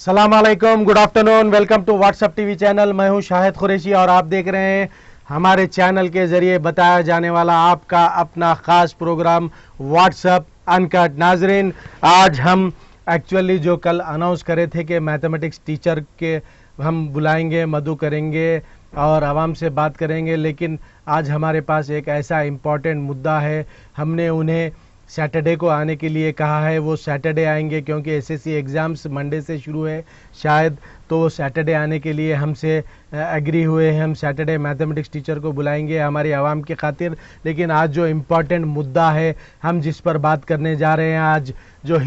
सलाम अलैकुम, good afternoon, welcome to WhatsApp TV channel. मैं हूं शाहिद कुरैशी और आप देख रहे हैं हमारे चैनल के जरिए बताया जाने वाला आपका अपना खास प्रोग्राम व्हाट्सएप अनकट। नाजरीन, आज हम एक्चुअली जो कल अनाउंस करे थे कि मैथमेटिक्स टीचर के हम बुलाएंगे, मधु करेंगे और आवाम से बात करेंगे, लेकिन आज हमारे पास एक ऐसा इम्पॉर्टेंट मुद्दा है। हमने उन्हें सैटरडे को आने के लिए कहा है, वो सैटरडे आएंगे क्योंकि एसएससी एग्ज़ाम्स मंडे से शुरू है शायद, तो वो सैटरडे आने के लिए हमसे एग्री हुए हैं। हम सैटरडे मैथमेटिक्स टीचर को बुलाएंगे हमारी आवाम की खातिर। लेकिन आज जो इम्पॉर्टेंट मुद्दा है हम जिस पर बात करने जा रहे हैं, आज जो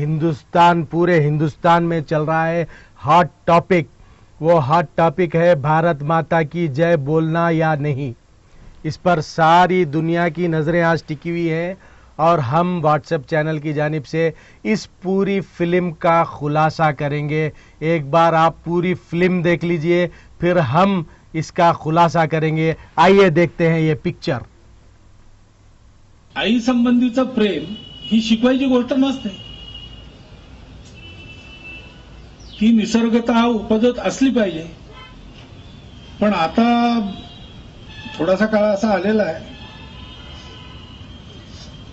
पूरे हिंदुस्तान में चल रहा है हॉट टॉपिक, वो हॉट टॉपिक है भारत माता की जय बोलना या नहीं। इस पर सारी दुनिया की नज़रें आज टिकी हुई हैं और हम व्हाट्सएप चैनल की जानिब से इस पूरी फिल्म का खुलासा करेंगे। एक बार आप पूरी फिल्म देख लीजिए, फिर हम इसका खुलासा करेंगे। आइए देखते हैं ये पिक्चर। आई संबंधीचं प्रेम ही शिकवायची गोष्ट नसते, ती निसर्गतः उपजत असली पाहिजे। पण आता थोडासा काळ असा आलेला आहे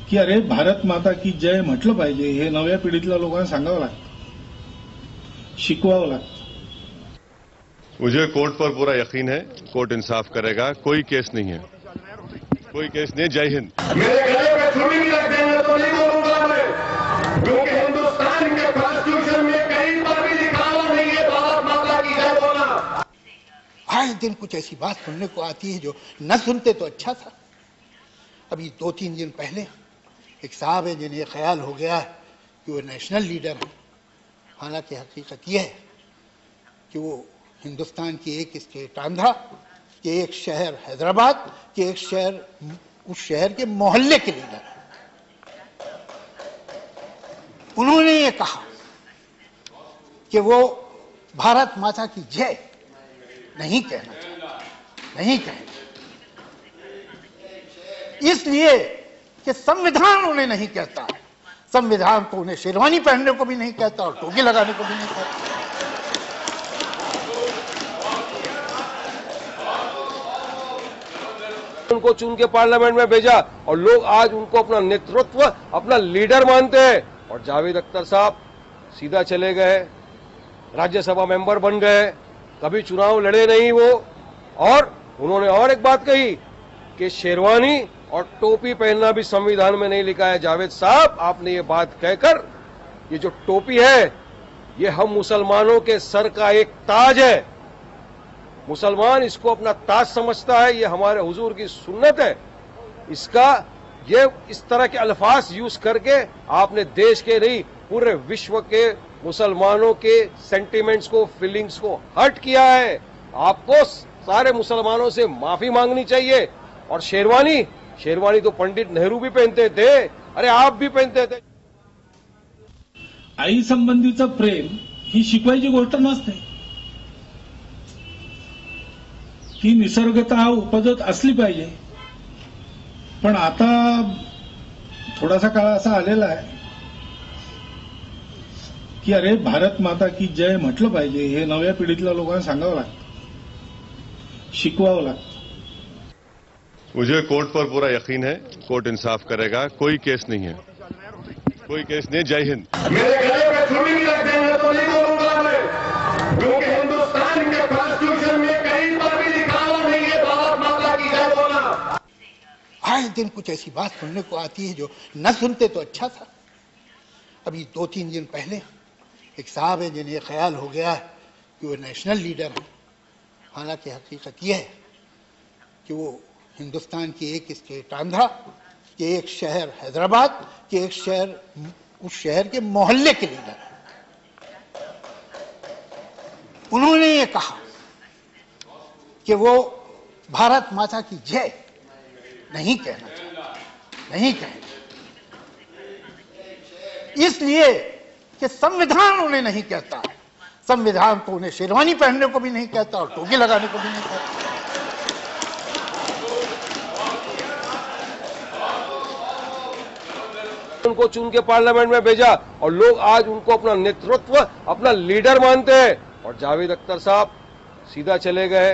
की अरे भारत माता की जय म्हटलं पाहिजे, हे नव्या पिढीतल्या लोकांना सांगावं लागतं, शिकवावं लागतं। मुझे कोर्ट पर पूरा यकीन है, कोर्ट इंसाफ करेगा। कोई केस नहीं है, कोई केस नहीं है। जय हिंद। मेरे गले पे छुरी भी रख देंगे तो नहीं बोलूंगा मैं, क्योंकि हिंदुस्तान के कॉन्स्टिट्यूशन में कहीं पर भी लिखा हुआ नहीं है भारत माता की जय बोलना। आए दिन कुछ ऐसी बात सुनने को आती है जो न सुनते तो अच्छा था। अभी 2-3 दिन पहले एक साहब है जिन्हें ख्याल हो गया कि वो नेशनल लीडर है। हालांकि हकीकत यह है कि वो हिंदुस्तान की एक स्टेट आंध्रा, के एक शहर हैदराबाद, के एक शहर उस शहर के मोहल्ले के लीडर है। उन्होंने ये कहा कि वो भारत माता की जय नहीं कहना चाहते, नहीं कहेंगे, इसलिए कि संविधान उन्हें नहीं कहता। संविधान तो उन्हें शेरवानी पहनने को भी नहीं कहता और टोपी लगाने को भी नहीं कहता। उनको चुन के पार्लियामेंट में भेजा और लोग आज उनको अपना नेतृत्व, अपना लीडर मानते हैं। और जावेद अख्तर साहब सीधा चले गए, राज्यसभा मेंबर बन गए, कभी चुनाव लड़े नहीं वो। और उन्होंने और एक बात कही कि शेरवानी और टोपी पहनना भी संविधान में नहीं लिखा है। जावेद साहब, आपने ये बात कहकर, ये जो टोपी है ये हम मुसलमानों के सर का एक ताज है। मुसलमान इसको अपना ताज समझता है, ये हमारे हुजूर की सुन्नत है। इसका ये इस तरह के अल्फाज यूज करके आपने देश के नहीं पूरे विश्व के मुसलमानों के सेंटिमेंट्स को, फीलिंग्स को हर्ट किया है। आपको सारे मुसलमानों से माफी मांगनी चाहिए। और शेरवानी तो पंडित नेहरू भी पहनते थे, अरे आप भी पहनते थे। आई संबंधीचं प्रेम ही शिकवायची गोष्ट नसते, ती निसर्गतः उपजत असली पाहिजे। पण आता थोडासा काळ असा आलेला आहे की अरे भारत माता की जय म्हटलं पाहिजे, हे नव्या पिढीतल्या लोकांना सांगावं लागतं, शिकवावं लागतं। मुझे कोर्ट पर पूरा यकीन है, कोर्ट इंसाफ करेगा। कोई केस नहीं है, कोई केस नहीं है। जय हिंद। मेरे गले पे छुरी भी रख देंगे तो नहीं बोलूंगा मैं, क्योंकि हिंदुस्तान के कॉन्स्टिट्यूशन में कहीं पर भी लिखा हुआ नहीं है भारत माता की जय बोलना। आए दिन कुछ ऐसी बात सुनने को आती है जो न सुनते तो अच्छा था। अभी 2-3 दिन पहले एक साहब है जिन्हें ख्याल हो गया कि वो नेशनल लीडर है। हालांकि हकीकत यह है कि वो हिंदुस्तान की एक स्टेट आंध्रा, के एक शहर हैदराबाद, के एक शहर उस शहर के मोहल्ले के लीडर है। उन्होंने ये कहा कि वो भारत माता की जय नहीं कहना चाहते, नहीं कहेंगे, इसलिए कि संविधान उन्हें नहीं कहता। संविधान तो उन्हें शेरवानी पहनने को भी नहीं कहता और टोपी लगाने को भी नहीं कहता। उनको चुन के पार्लियामेंट में भेजा और लोग आज उनको अपना नेतृत्व, अपना लीडर मानते हैं। और जावेद अख्तर साहब सीधा चले गए,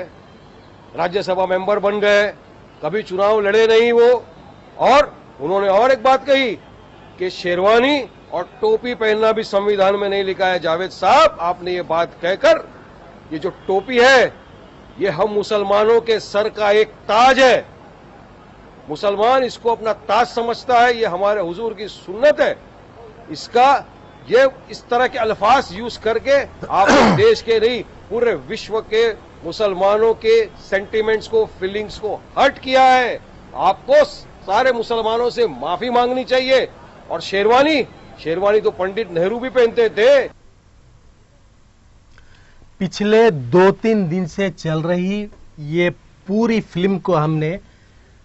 राज्यसभा मेंबर बन गए, कभी चुनाव लड़े नहीं वो। और उन्होंने और एक बात कही कि शेरवानी और टोपी पहनना भी संविधान में नहीं लिखा है। जावेद साहब, आपने ये बात कहकर, ये जो टोपी है ये हम मुसलमानों के सर का एक ताज है। मुसलमान इसको अपना ताज समझता है, ये हमारे हुजूर की सुन्नत है। इसका ये इस तरह के अल्फाज यूज करके आपने देश के नहीं पूरे विश्व के मुसलमानों के सेंटिमेंट्स को, फीलिंग्स को हर्ट किया है। आपको सारे मुसलमानों से माफी मांगनी चाहिए। और शेरवानी तो पंडित नेहरू भी पहनते थे। पिछले 2-3 दिन से चल रही ये पूरी फिल्म को हमने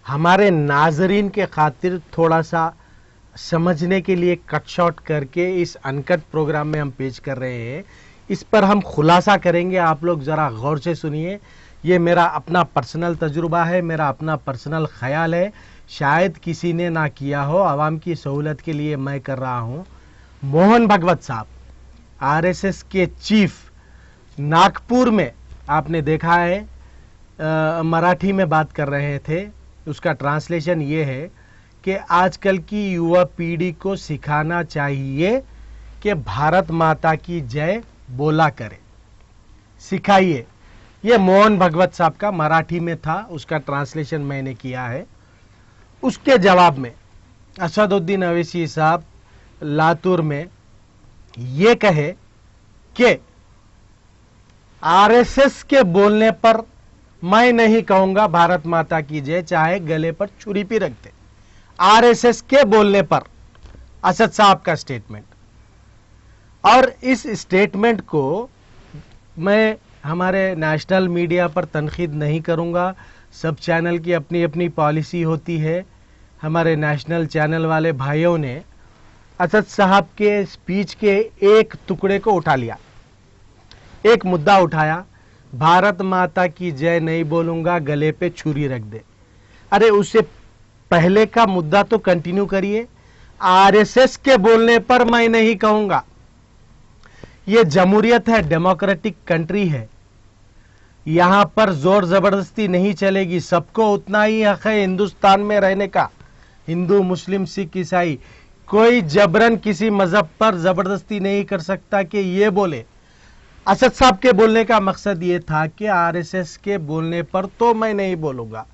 हमारे नाजरीन के खातिर थोड़ा सा समझने के लिए कट शॉट करके इस अनकट प्रोग्राम में हम पेश कर रहे हैं। इस पर हम खुलासा करेंगे, आप लोग ज़रा गौर से सुनिए। ये मेरा अपना पर्सनल तजुर्बा है, मेरा अपना पर्सनल ख्याल है, शायद किसी ने ना किया हो, आवाम की सहूलत के लिए मैं कर रहा हूँ। मोहन भागवत साहब आरएसएस के चीफ नागपुर में आपने देखा है मराठी में बात कर रहे थे। उसका ट्रांसलेशन ये है कि आजकल की युवा पीढ़ी को सिखाना चाहिए कि भारत माता की जय बोला करे, सिखाइए। ये मोहन भागवत साहब का मराठी में था, उसका ट्रांसलेशन मैंने किया है। उसके जवाब में असदुद्दीन अवैसी साहब लातूर में ये कहे कि आरएसएस के बोलने पर मैं नहीं कहूंगा भारत माता की जय, चाहे गले पर छुरी भी रख दे। आरएसएस के बोलने पर असद साहब का स्टेटमेंट, और इस स्टेटमेंट को मैं हमारे नेशनल मीडिया पर तनकीद नहीं करूंगा। सब चैनल की अपनी अपनी पॉलिसी होती है। हमारे नेशनल चैनल वाले भाइयों ने असद साहब के स्पीच के एक टुकड़े को उठा लिया, एक मुद्दा उठाया, भारत माता की जय नहीं बोलूंगा, गले पे छुरी रख दे। अरे उससे पहले का मुद्दा तो कंटिन्यू करिए। आरएसएस के बोलने पर मैं नहीं कहूंगा। ये जमहूरियत है, डेमोक्रेटिक कंट्री है, यहां पर जोर जबरदस्ती नहीं चलेगी। सबको उतना ही हक है हिंदुस्तान में रहने का, हिंदू, मुस्लिम, सिख, ईसाई। कोई जबरन किसी मजहब पर जबरदस्ती नहीं कर सकता कि ये बोले। असद साहब के बोलने का मकसद ये था कि आरएसएस के बोलने पर तो मैं नहीं बोलूंगा,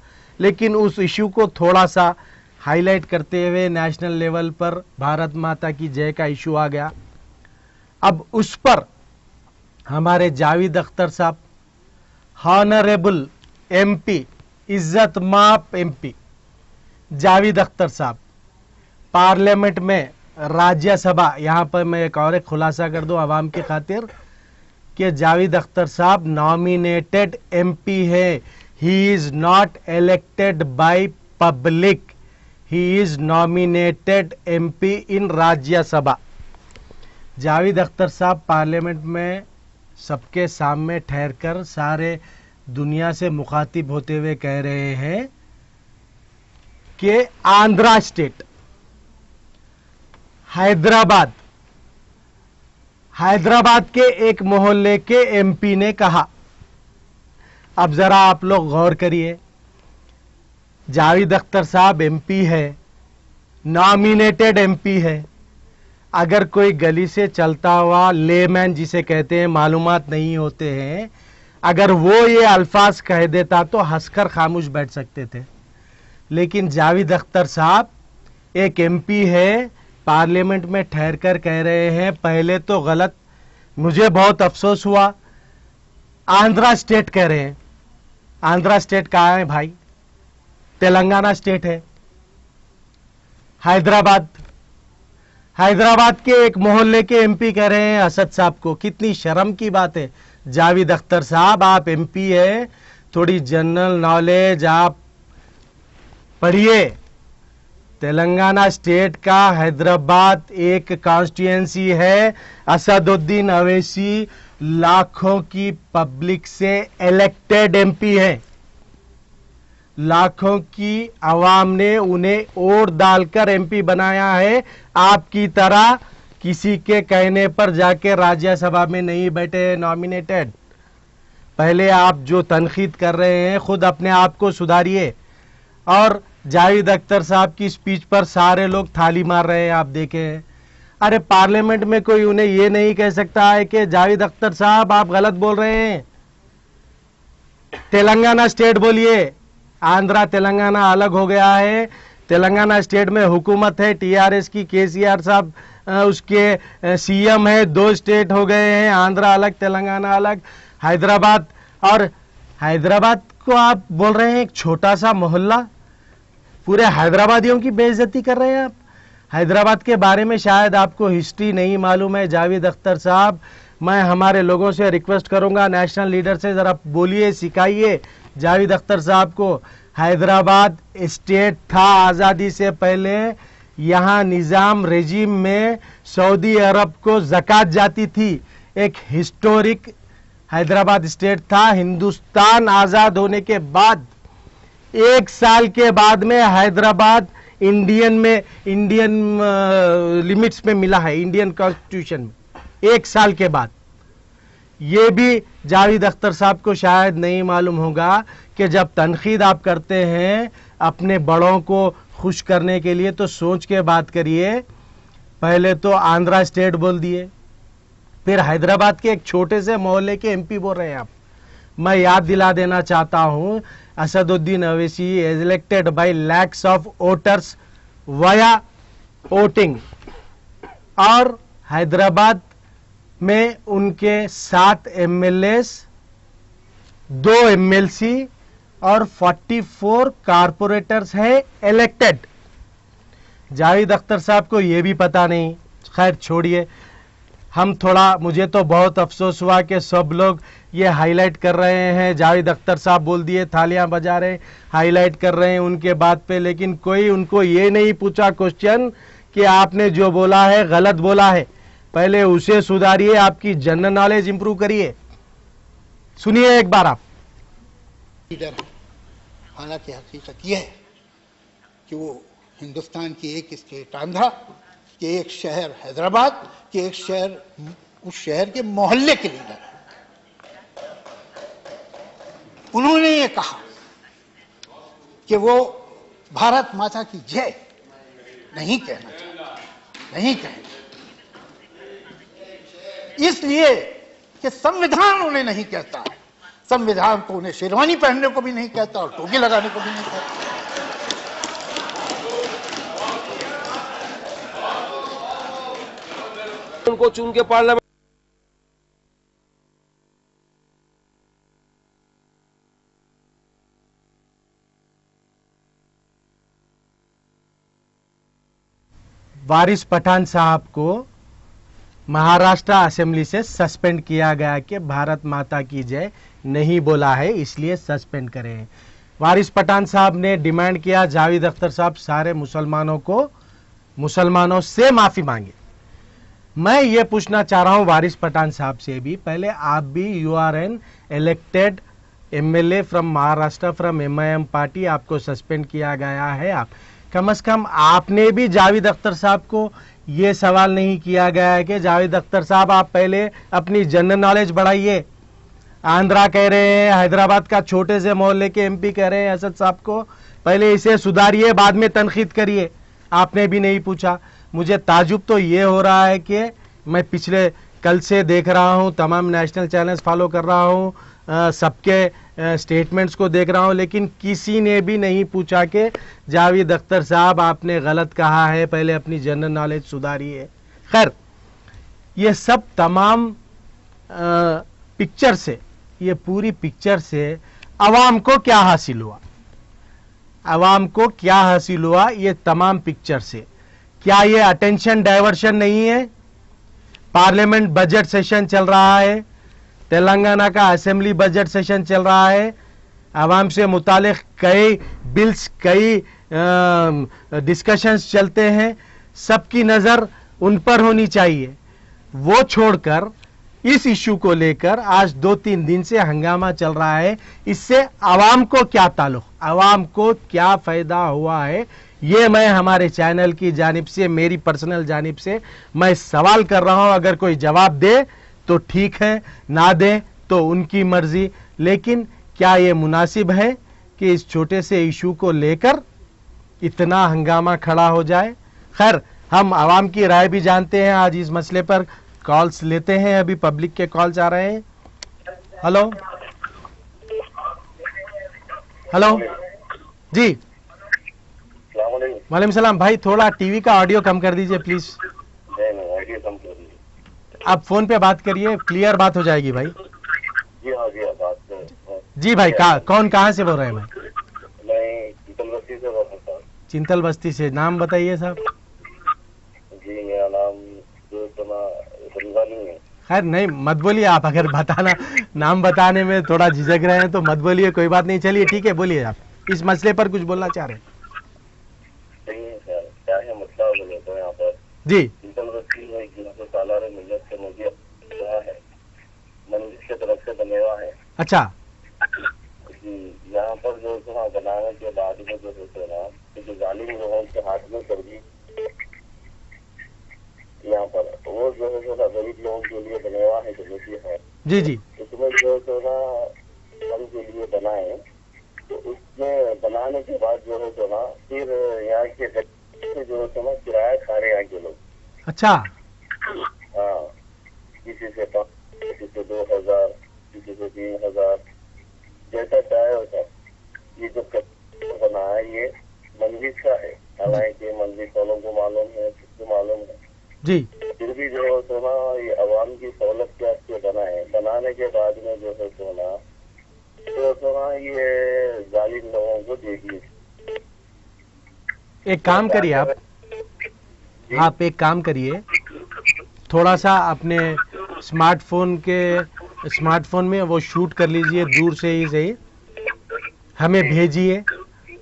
लेकिन उस इशू को थोड़ा सा हाईलाइट करते हुए नेशनल लेवल पर भारत माता की जय का इशू आ गया। अब उस पर हमारे जावेद अख्तर साहब, हॉनरेबल एमपी, इज्जत माप एमपी जावेद अख्तर साहब पार्लियामेंट में, राज्यसभा, यहां पर मैं एक और खुलासा कर दूं आवाम की खातिर कि जावेद अख्तर साहब नॉमिनेटेड एमपी है। He is not elected by public, he is nominated MP in Rajya Sabha. Javed Akhtar साहब पार्लियामेंट में सबके सामने ठहरकर सारे दुनिया से मुखातिब होते हुए कह रहे हैं कि आंध्रा स्टेट, हैदराबाद के एक मोहल्ले के एमपी ने कहा। अब जरा आप लोग गौर करिए, जावेद अख्तर साहब एमपी है, नॉमिनेटेड एमपी है। अगर कोई गली से चलता हुआ लेमैन जिसे कहते हैं, मालूमात नहीं होते हैं, अगर वो ये अल्फाज कह देता तो हंसकर खामोश बैठ सकते थे। लेकिन जावेद अख्तर साहब एक एमपी है, पार्लियामेंट में ठहरकर कह रहे हैं, पहले तो गलत, मुझे बहुत अफसोस हुआ, आंध्रा स्टेट कह रहे हैं। आंध्रा स्टेट कहाँ है भाई? तेलंगाना स्टेट है। हैदराबाद के एक मोहल्ले के एमपी कह रहे हैं असद साहब को। कितनी शर्म की बात है। जावेद अख्तर साहब, आप एमपी है, थोड़ी जनरल नॉलेज आप पढ़िए। तेलंगाना स्टेट का हैदराबाद एक कॉन्स्टिट्यूएंसी है। असदुद्दीन अवैसी लाखों की पब्लिक से इलेक्टेड एमपी है, लाखों की आवाम ने उन्हें वोट डालकर एमपी बनाया है। आपकी तरह किसी के कहने पर जाके राज्यसभा में नहीं बैठे नॉमिनेटेड। पहले आप जो तनकीद कर रहे हैं खुद अपने आप को सुधारिए। और जावेद अख्तर साहब की स्पीच पर सारे लोग थाली मार रहे हैं, आप देखें। अरे पार्लियामेंट में कोई उन्हें यह नहीं कह सकता है कि जावेद अख्तर साहब आप गलत बोल रहे हैं। तेलंगाना स्टेट बोलिए, आंध्रा तेलंगाना अलग हो गया है। तेलंगाना स्टेट में हुकूमत है टीआरएस की, केसीआर साहब उसके सीएम है। 2 स्टेट हो गए हैं, आंध्रा अलग तेलंगाना अलग। हैदराबाद, और हैदराबाद को आप बोल रहे हैं एक छोटा सा मोहल्ला। पूरे हैदराबादियों की बेइज्जती कर रहे हैं आप। हैदराबाद के बारे में शायद आपको हिस्ट्री नहीं मालूम है जावेद अख्तर साहब। मैं हमारे लोगों से रिक्वेस्ट करूंगा, नेशनल लीडर से जरा बोलिए, सिखाइए जावेद अख्तर साहब को। हैदराबाद स्टेट था आजादी से पहले, यहां निजाम रेजिम में सऊदी अरब को ज़कात जाती थी। एक हिस्टोरिक हैदराबाद स्टेट था। हिंदुस्तान आजाद होने के बाद 1 साल के बाद में हैदराबाद इंडियन लिमिट्स में मिला है, इंडियन कॉन्स्टिट्यूशन में 1 साल के बाद। ये भी जावेद अख्तर साहब को शायद नहीं मालूम होगा कि जब तनकीद आप करते हैं अपने बड़ों को खुश करने के लिए तो सोच के बात करिए। पहले तो आंध्रा स्टेट बोल दिए, फिर हैदराबाद के एक छोटे से मोहल्ले के एमपी बोल रहे हैं आप। मैं याद दिला देना चाहता हूं, Asaduddin Owaisi elected by lakhs of voters via voting, और हैदराबाद में उनके 7 एमएलएस, 2 एमएलसी और 44 कारपोरेटर्स है इलेक्टेड। जावेद अख्तर साहब को यह भी पता नहीं। खैर छोड़िए, हम थोड़ा, मुझे तो बहुत अफसोस हुआ कि सब लोग ये हाईलाइट कर रहे हैं, जावेद अख्तर साहब बोल दिए, थालियां बजा रहे, हाईलाइट कर रहे हैं उनके बात पे, लेकिन कोई उनको ये नहीं पूछा क्वेश्चन कि आपने जो बोला है गलत बोला है। पहले उसे सुधारिए, आपकी जनरल नॉलेज इंप्रूव करिए। सुनिए एक बार आप। लीडर, हालांकि हकीकत यह है कि वो हिंदुस्तान की एक स्टेट आंध्रा, कि एक शहर हैदराबाद, कि एक शहर, उस शहर के मोहल्ले के लीडर। उन्होंने ये कहा कि वो भारत माता की जय नहीं कहना चाहते, नहीं कहेंगे, इसलिए कि संविधान उन्हें नहीं कहता। संविधान तो उन्हें शेरवानी पहनने को भी नहीं कहता और टोपी लगाने को भी नहीं कहता। उनको चुन के पार्लियामेंट वारिस पठान साहब को महाराष्ट्र असेंबली से सस्पेंड किया गया कि भारत माता की जय नहीं बोला है, इसलिए सस्पेंड करें। वारिस पठान साहब ने डिमांड किया जावेद अख्तर साहब सारे मुसलमानों से माफी मांगे। मैं ये पूछना चाह रहा हूं वारिस पठान साहब से भी, पहले आप भी you are an elected MLA from Maharashtra from MIM party, आपको सस्पेंड किया गया है। आप कम से कम आपने भी जावेद अख्तर साहब को ये सवाल नहीं किया गया है कि जावेद अख्तर साहब आप पहले अपनी जनरल नॉलेज बढ़ाइए। आंध्रा कह रहे हैं, हैदराबाद का छोटे से मोहल्ले के एमपी कह रहे हैं असद साहब को पहले इसे सुधारिए, बाद में तनकीद करिए। आपने भी नहीं पूछा। मुझे ताजुब तो ये हो रहा है कि मैं पिछले कल से देख रहा हूं, तमाम नेशनल चैनल्स फॉलो कर रहा हूं, सबके स्टेटमेंट्स को देख रहा हूं, लेकिन किसी ने भी नहीं पूछा कि जावेद अख्तर साहब आपने गलत कहा है, पहले अपनी जनरल नॉलेज सुधारिए। खैर, ये सब तमाम पिक्चर से, ये पूरी पिक्चर से अवाम को क्या हासिल हुआ, अवाम को क्या हासिल हुआ ये तमाम पिक्चर से? क्या ये अटेंशन डाइवर्शन नहीं है? पार्लियामेंट बजट सेशन चल रहा है, तेलंगाना का असेंबली बजट सेशन चल रहा है, आवाम से मुतालिक कई बिल्स, कई डिस्कशंस चलते हैं, सबकी नज़र उन पर होनी चाहिए। वो छोड़कर इस इशू को लेकर आज 2-3 दिन से हंगामा चल रहा है, इससे आवाम को क्या ताल्लुक? आवाम को क्या फायदा हुआ है, ये मैं हमारे चैनल की जानिब से, मेरी पर्सनल जानिब से मैं सवाल कर रहा हूं। अगर कोई जवाब दे तो ठीक है, ना दे तो उनकी मर्जी। लेकिन क्या ये मुनासिब है कि इस छोटे से इशू को लेकर इतना हंगामा खड़ा हो जाए? खैर, हम आवाम की राय भी जानते हैं। आज इस मसले पर कॉल्स लेते हैं। अभी पब्लिक के कॉल्स आ रहे हैं। हेलो हेलो जी, वालेकुम सलाम। भाई थोड़ा टीवी का ऑडियो कम कर दीजिए प्लीज। आप फोन पे बात करिए, क्लियर बात हो जाएगी भाई। जी भाई, कौन कहाँ से बोल रहे हैं भाई? मैं चिंतल बस्ती से बोल रहा हूँ। चिंतल बस्ती से। नाम बताइए साहब। जी मेरा नाम जो रमजानी है। खैर नहीं, मत बोलिए आप। अगर बताना, नाम बताने में थोड़ा झिझक रहे हैं तो मत बोलिए, कोई बात नहीं। चलिए ठीक है, बोलिए आप इस मसले पर कुछ बोलना चाह रहे हैं। क्या है मसला बोले तो यहाँ पर जी, चिंतल बस्ती में जिनको सालार मिलत के मुझे है मंदिर की तरफ से बने हुआ है। अच्छा जी, यहाँ पर जो बनाने के बाद में जो होते ना, जो जालिम लोगों के हाथ में कर दी यहाँ पर, वो जो है गरीब लोगों के लिए बने हुआ है जो है। जी जी, उसमें जो है ना हम के लिए बनाए, तो उसमें बनाने के बाद जो है ना फिर यहाँ के जो है ना किराया खा रहे यहाँ के लोग। अच्छा। हाँ, किसी से 5, किसी से 2000, किसी से 3000, जैसा चाहे होता। ये जो बना है ये मंदिर का है, हालांकि मंदिर वालों को मालूम है, किसको मालूम है जी। फिर भी जो है तो ना ये अवाम की सहूलत के वास्ते बना है। बनाने के बाद में जो है तो ना ये जालिम लोगों को देगी। एक काम करिए आप एक काम करिए, थोड़ा सा अपने स्मार्टफोन में वो शूट कर लीजिए, दूर से ही सही, हमें भेजिए।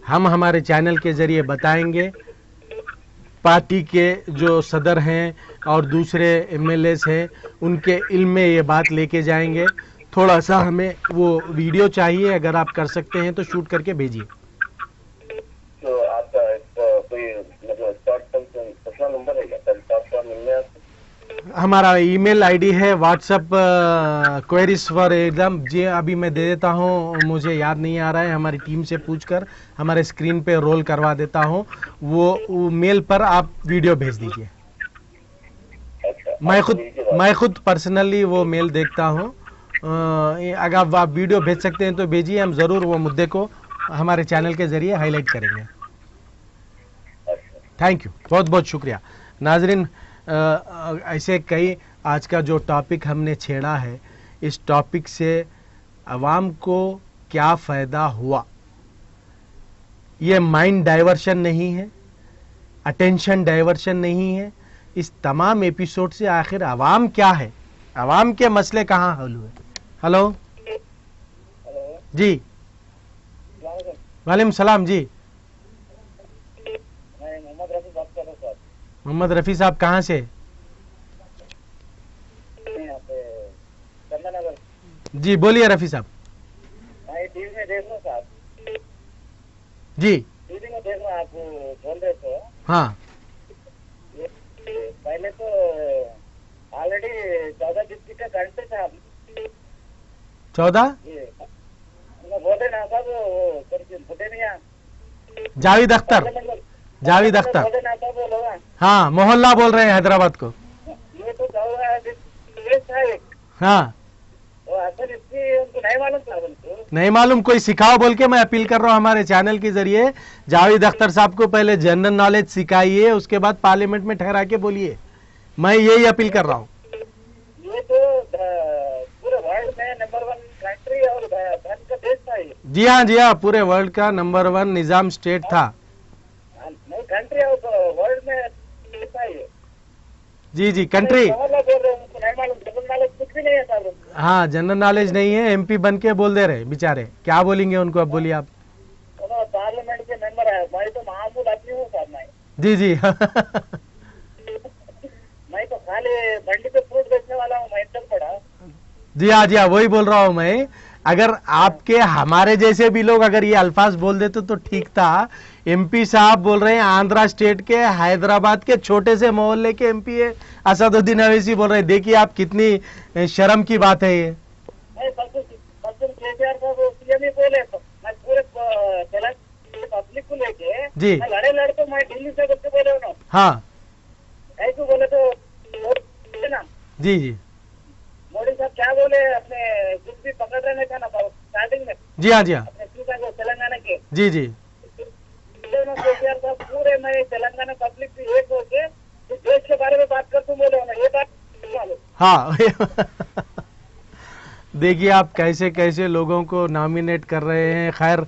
हम हमारे चैनल के जरिए बताएंगे। पार्टी के जो सदर हैं और दूसरे एमएलएस हैं, उनके इल्म में ये बात लेके जाएंगे। थोड़ा सा हमें वो वीडियो चाहिए, अगर आप कर सकते हैं तो शूट करके भेजिए। तो आपका कोई मतलब पर्सनल नंबर है क्या सर? आपका मिलने हमारा ईमेल आईडी है व्हाट्सएप क्वेरीज फॉर एग्जाम। जी अभी मैं दे देता हूँ, मुझे याद नहीं आ रहा है, हमारी टीम से पूछकर हमारे स्क्रीन पे रोल करवा देता हूँ। वो मेल पर आप वीडियो भेज दीजिए। मैं खुद पर्सनली वो मेल देखता हूँ। अगर आप वीडियो भेज सकते हैं तो भेजिए, हम ज़रूर वो मुद्दे को हमारे चैनल के जरिए हाईलाइट करेंगे। थैंक यू, बहुत बहुत शुक्रिया। नाजरीन, ऐसे कई आज का जो टॉपिक हमने छेड़ा है, इस टॉपिक से अवाम को क्या फ़ायदा हुआ, ये माइंड डाइवर्शन नहीं है, अटेंशन डाइवर्शन नहीं है। इस तमाम एपिसोड से आखिर अवाम क्या है, अवाम के मसले कहाँ हल हुए। हेलो जी, वालेकुम सलाम जी। मोहम्मद रफ़ी साहब कहाँ से? जी बोलिए रफ़ी साहब। टीवी में देख लो साहब। जी टीवी में देख लो, आप बोल रहे थे। हाँ, पहले तो ऑलरेडी 14 डिस्ट्रिक्ट का करते थे आप। 14 बोले ना साहब, बोले नहीं जावेद अख्तर। बोले ना साहब, वो लोग हाँ, मोहल्ला बोल रहे हैं हैदराबाद को। ये तो था एक। हाँ, वो असल इसकी उनको नहीं मालूम था। उनको नहीं मालूम, कोई सिखाओ बोल के मैं अपील कर रहा हूँ हमारे चैनल के जरिए। जावेद अख्तर साहब को पहले जनरल नॉलेज सिखाइए, उसके बाद पार्लियामेंट में ठहरा के बोलिए। मैं यही अपील कर रहा हूँ। ये तो पूरे वर्ल्ड में नंबर 1 कंट्री और धन का देश था ये। जी हाँ, पूरे वर्ल्ड का नंबर 1 निजाम स्टेट था। नहीं, कंट्री और वर्ल्ड में देश था ये। जी कंट्री। बोल रहे हैं, उनको नहीं मालूम, जनरल नॉलेज कुछ भी नहीं है साहब। हाँ, जनरल नॉलेज नहीं है, एमपी बन के बोल दे रहे बेचारे, क्या बोलेंगे उनको। अब बोलिए आप। पार्लियामेंट के मेंबर है, मैं तो मामूल आदमी हूँ साहब। मैं जी मैं तो खाली मंडी पे फ्रूट बेचने वाला हूँ। मैं तक पड़ा। जी हाँ, वही बोल रहा हूँ मैं। अगर आपके हमारे जैसे भी लोग अगर ये अल्फाज बोल देते तो ठीक था। एमपी साहब बोल रहे हैं आंध्रा स्टेट के हैदराबाद के छोटे से मोहल्ले के एमपी है असदुद्दीन अवैसी बोल रहे हैं। देखिए आप कितनी शर्म की बात है ये। केसीआर साहब सीएम ही बोले तो मैं पूरे पब्लिक को लेके जी लड़े तो मैं दिल्ली से करके बोले ना। हाँ ऐसे बोले तो ना जी जी मोदी साहब क्या बोले अपने कुछ भी पकड़ रहे थे ना स्टार्टिंग में। जी हाँ जी हाँ अपने तेलंगाना के जी जी केसीआर साहब पूरे मैं तेलंगाना पब्लिक से एक होके देश के बारे में बात करते बोले ना ये बात। हाँ देखिए आप कैसे कैसे लोगों को नॉमिनेट कर रहे हैं। खैर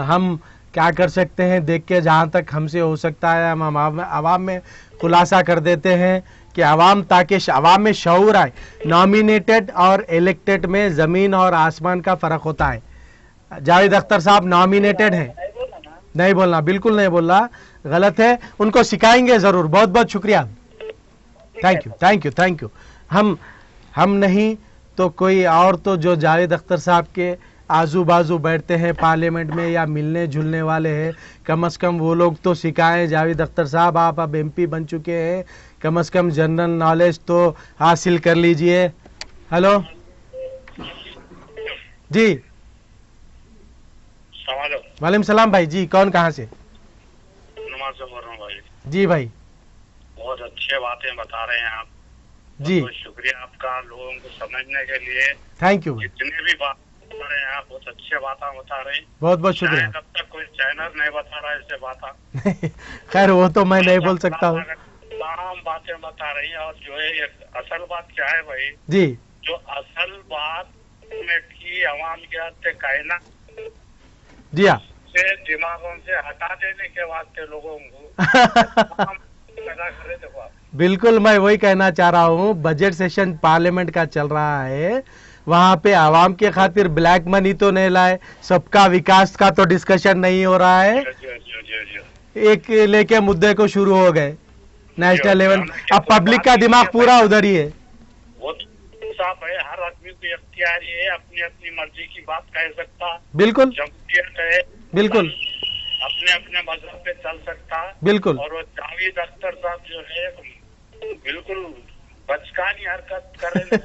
हम क्या कर सकते हैं, देख के जहाँ तक हमसे हो सकता है हम आवाम में खुलासा कर देते हैं कि आवाम ताकि आवाम में शऊर आए। नॉमिनेटेड और इलेक्टेड में ज़मीन और आसमान का फ़र्क होता है। जावेद अख्तर साहब नॉमिनेटेड हैं, नहीं बोलना, बिल्कुल नहीं बोलना, गलत है, उनको सिखाएंगे ज़रूर। बहुत बहुत शुक्रिया, thank you thank you thank you. हम नहीं तो कोई और तो जो जावेद अख्तर साहब के आजू बाजू बैठते हैं पार्लियामेंट में या मिलने जुलने वाले हैं, कम से कम वो लोग तो सिखाएं। जावेद अख्तर साहब आप अब एमपी बन चुके हैं, कम से कम जनरल नॉलेज तो हासिल कर लीजिए। हेलो जी वालेकुम सलाम भाई जी, कौन कहाँ से? नमाज से बोल रहा हूँ भाई। जी भाई बहुत अच्छे बातें बता रहे हैं आप जी, बहुत शुक्रिया आपका लोगों को समझने के लिए। थैंक यू भाई, जितने भी बात बता रहे हैं आप बहुत अच्छे बातें बता रहे हैं। बहुत बहुत शुक्रिया। तब तक कोई चैनल नहीं बता रहा है ऐसे बातें। खैर वो तो मैं नहीं बोल सकता हूँ। तमाम बातें बता रही हैं और जो है ये असल बात क्या है भाई जी जो असल बात में की आवाम के हाथ कहना जी हाँ से दिमागों से हटा देने के वास्ते लोगों को पैदा करे। देखो आप बिल्कुल मैं वही कहना चाह रहा हूँ, बजट सेशन पार्लियामेंट का चल रहा है, वहाँ पे आवाम के खातिर ब्लैक मनी तो नहीं लाए, सबका विकास का तो डिस्कशन नहीं हो रहा है, एक लेके मुद्दे को शुरू हो गए नेशनल लेवल। अब पब्लिक का दिमाग पूरा उधर ही है। वो तो साफ है, हर आदमी को इख्तियारी है, अपनी अपनी मर्जी की बात कह सकता, बिल्कुल जमहूरियत है, बिल्कुल अपने अपने मजहब पे चल सकता। बिल्कुल और वो जावेद अख्तर साहब जो है बिल्कुल बचकानी हरकत कर रहे हैं।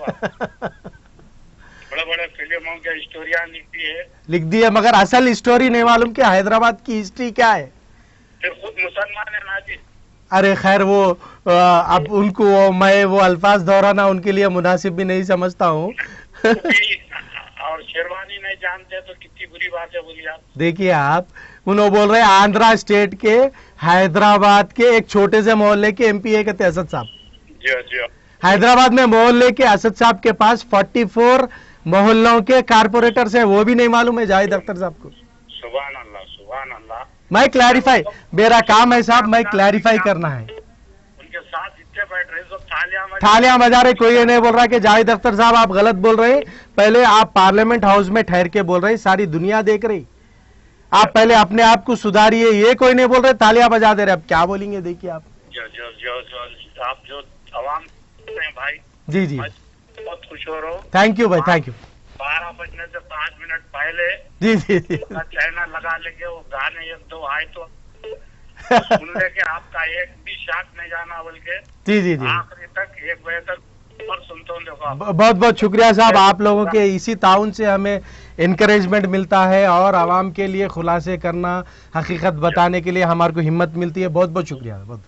बड़े बड़े फिल्मों के स्टोरियां लिख दी है, मगर असल स्टोरी नहीं मालूम कि हैदराबाद की हिस्ट्री क्या है। फिर खुद मुसलमान है ना जी। अरे खैर वो अब उनको मैं वो अल्फाज दोहराना उनके लिए मुनासिब भी नहीं समझता हूँ। और शेरवानी नहीं जानते तो कितनी बुरी बात है, बोलिए आप। देखिए आप उन्होंने बोल रहे हैं आंध्रा स्टेट के हैदराबाद के एक छोटे से मोहल्ले के एमपी है कहते असद साहब। जी हैदराबाद में मोहल्ले के असद साहब के पास 44 मोहल्लों के कारपोरेटर्स हैं, वो भी नहीं मालूम है जावेद अख्तर साहब को। सुभान अल्लाह सुभान अल्लाह। मैं क्लैरिफाई, मेरा काम है साहब, मैं क्लैरिफाई करना है। उनके साथ जितने बैठ रहे सब थालियां बजा रहे, कोई ये नहीं बोल रहा कि जावेद अख्तर साहब आप गलत बोल रहे हैं। पहले आप पार्लियामेंट हाउस में ठहर के बोल रहे हैं, सारी दुनिया देख रही, आप पहले अपने आप को सुधारिए। ये कोई नहीं बोल रहे तालियां बजा दे रहे, अब क्या बोलेंगे देखिए आप। आप जो आवाम भाई जी जी बहुत खुश हो रहा हूँ। थैंक यू भाई, थैंक यू। 12 बजने से 5 मिनट पहले जी जी जी चैनल लगा लेके वो गाने एक दो आए तो सुन लेके आपका एक भी शाक नहीं जाना, बल्कि जी जी जी आखिरी तक 1 बजे तक और सुनता हूँ। देखो बहुत बहुत शुक्रिया साहब, आप लोगों के इसी ताउन से हमें इनकरेजमेंट मिलता है और आवाम के लिए खुलासे करना, हकीकत बताने के लिए हमारे को हिम्मत मिलती है। बहुत बहुत शुक्रिया, बहुत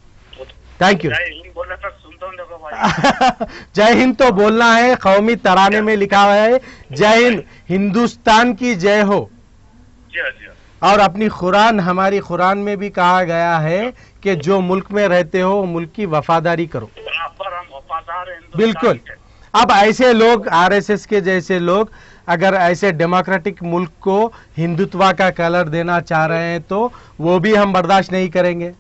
थैंक यू। बोलने तक सुनता हूँ। देखो भाई जय हिंद तो बोलना है, कौमी तराने में लिखा हुआ है जय हिंद, हिंदुस्तान की जय हो। जी और अपनी कुरान, हमारी कुरान में भी कहा गया है कि जो मुल्क में रहते हो मुल्क की वफादारी करो। बराबर हम वफादार हैं हिंदुस्तान बिल्कुल। के। अब ऐसे लोग, आरएसएस के जैसे लोग अगर ऐसे डेमोक्रेटिक मुल्क को हिंदुत्व का कलर देना चाह रहे हैं तो वो भी हम बर्दाश्त नहीं करेंगे।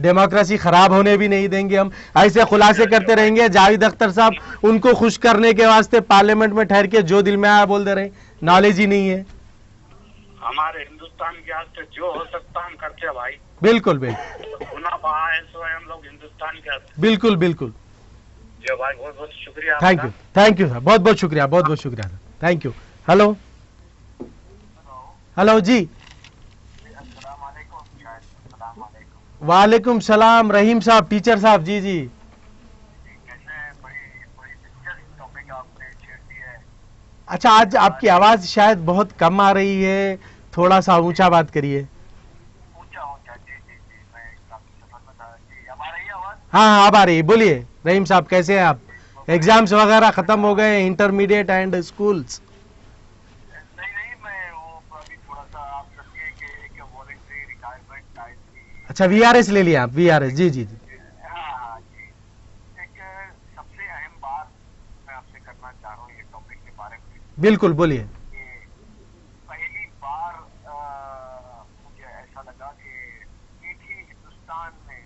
डेमोक्रेसी खराब होने भी नहीं देंगे हम। ऐसे खुलासे करते रहेंगे। जावेद अख्तर साहब उनको खुश करने के वास्ते पार्लियामेंट में ठहर के जो दिल में आया बोल दे रहे, नॉलेज ही नहीं है। हमारे हिंदुस्तान के हाथ जो हो सकता हम करते हैं भाई। बिल्कुल बिल्कुल, गुना बहा है सो हम लोग हिंदुस्तान के हाथ। बिल्कुल बिल्कुल। जो भाई बहुत बहुत शुक्रिया। थैंक यू सर, बहुत बहुत शुक्रिया, बहुत बहुत शुक्रिया sir, thank you. Hello hello जी, वालेकुम सलाम रहीम साहब, टीचर साहब। जी जी, अच्छा आज आपकी आवाज शायद बहुत कम आ रही है, थोड़ा सा ऊंचा बात करिए। हाँ हाँ अब आ रही है, बोलिए रहीम साहब, कैसे हैं आप? एग्जाम्स वगैरह खत्म हो गए, इंटरमीडिएट एंड स्कूल्स? अच्छा वीआरएस ले लिया आप, वीआरएस, जी जी जी। बिल्कुल बोलिए। पहली बार मुझे ऐसा लगा कि एक ही हिंदुस्तान में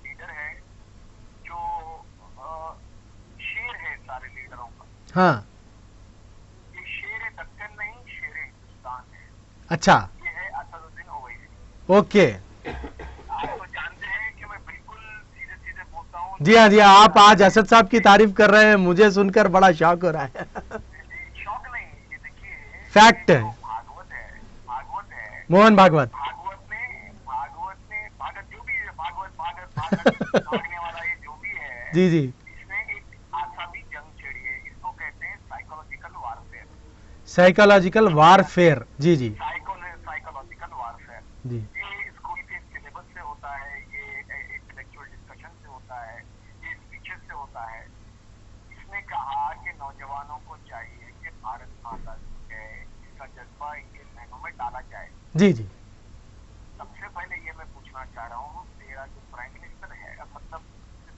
लीडर है जो शेर है सारे लीडरों का। हाँ, ये शेर दक्कन नहीं, शेर हिंदुस्तान है। अच्छा, ये है असदुद्दीन ओवैसी। ओके। आप तो जानते हैं कि मैं बिल्कुल सीधे सीधे बोलता हूँ। जी हाँ जी हाँ, आप आज असद साहब की तारीफ कर रहे हैं, मुझे सुनकर बड़ा शौक हो रहा है। शौक नहीं, ये देखिए फैक्ट है। भागवत है, भागवत है, मोहन भागवत। भागवत जो भी है, भागवत भागने वाला ये जो भी है, जी जी, इसने एक आसामी जंग छेड़ी है। इसको कहते हैं साइकोलॉजिकल वारफेयर। साइकोलॉजिकल वारफेयर, जी जी साइकोलॉजिकल वारफेयर जी। ये स्कूल के सिलेबस से होता है, ये इंटेलेक्चुअल डिस्कशन से होता है, ये स्पीचेस से होता है। इसने कहा कि नौजवानों को चाहिए कि भारत माता है इसका जज्बा इनके जहनों में डाला जाए। जी जी, सबसे पहले ये मैं पूछना चाह रहा हूँ, तेरा जो प्राइम मिनिस्टर है, मतलब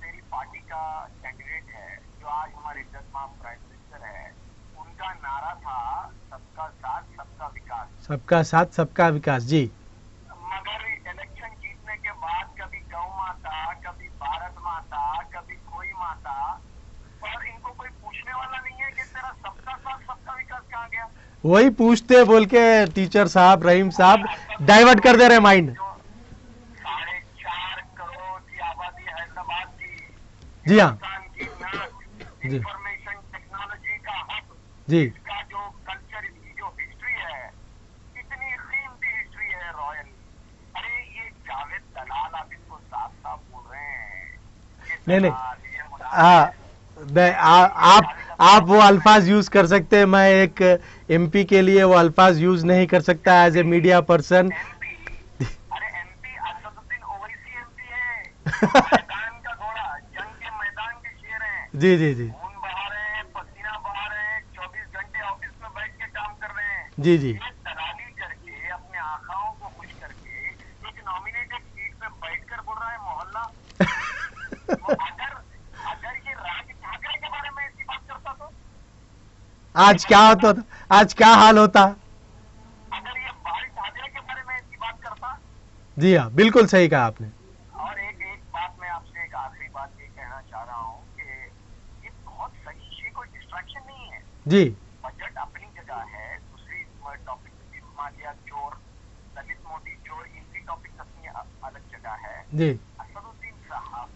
तेरी पार्टी का कैंडिडेट है जो आज हमारे इज्जतमान प्राइम मिनिस्टर है, उनका नारा था सबका साथ सबका विकास। सबका साथ सबका विकास, जी। मगर इलेक्शन जीतने के बाद कभी गौ माता, कभी भारत माता, कभी कोई माता, और इनको कोई पूछने वाला नहीं है कि तेरा सबका साथ सबका विकास कहाँ गया। वही पूछते बोल के टीचर साहब, रहीम साहब डाइवर्ट कर दे रहे माइंड। 4.5 करोड़ की आबादी हैदराबाद की, जी हाँ, हिंदुस्तान की नाक, जी। इंफॉर्मेशन टेक्नोलॉजी का हब, जी इसका जो कल्चर, इसकी जो हिस्ट्री है, इतनी कीमती हिस्ट्री है रॉयल। अरे ये जावेद दलाल, आप इसको साफ साफ बोल रहे हैं। ये नहीं नहीं, दलाल, ये मुनाफा। आप वो अल्फाज यूज कर सकते हैं, मैं एक एमपी के लिए वो अल्फाज यूज नहीं कर सकता एज ए मीडिया पर्सन। अरे एमपी असदुद्दीन ओवैसी एमपी है। मैदान का घोड़ा, जंग के मैदान के शेर हैं। जी जी जी खून बहा रहे हैं, पसीना बहा रहे हैं, 24 घंटे ऑफिस में बैठ के काम कर रहे हैं। जी जी, ये दलाली करके अपने आकाओं को खुश करके एक नॉमिनेटेड सीट पे बैठकर बोल रहा है मोहल्ला। तो अगर ये राज ठाकरे के बारे में ऐसी बात करता तो आज क्या होता, आज क्या हाल होता। अगर ये बाल ठाकरे के बारे में ऐसी बात करता। जी हाँ, बिल्कुल सही कहा आपने। और एक बात मैं आपसे, एक आखिरी बात ये कहना चाह रहा हूँ कि ये बहुत सही, ये कोई डिस्ट्रैक्शन नहीं है। जी, बजट अपनी जगह है, दूसरी टॉपिक मान लिया चोर, दलित मोदी चोर, इनकी टॉपिक अपनी अलग जगह है। जी असदुद्दीन साहब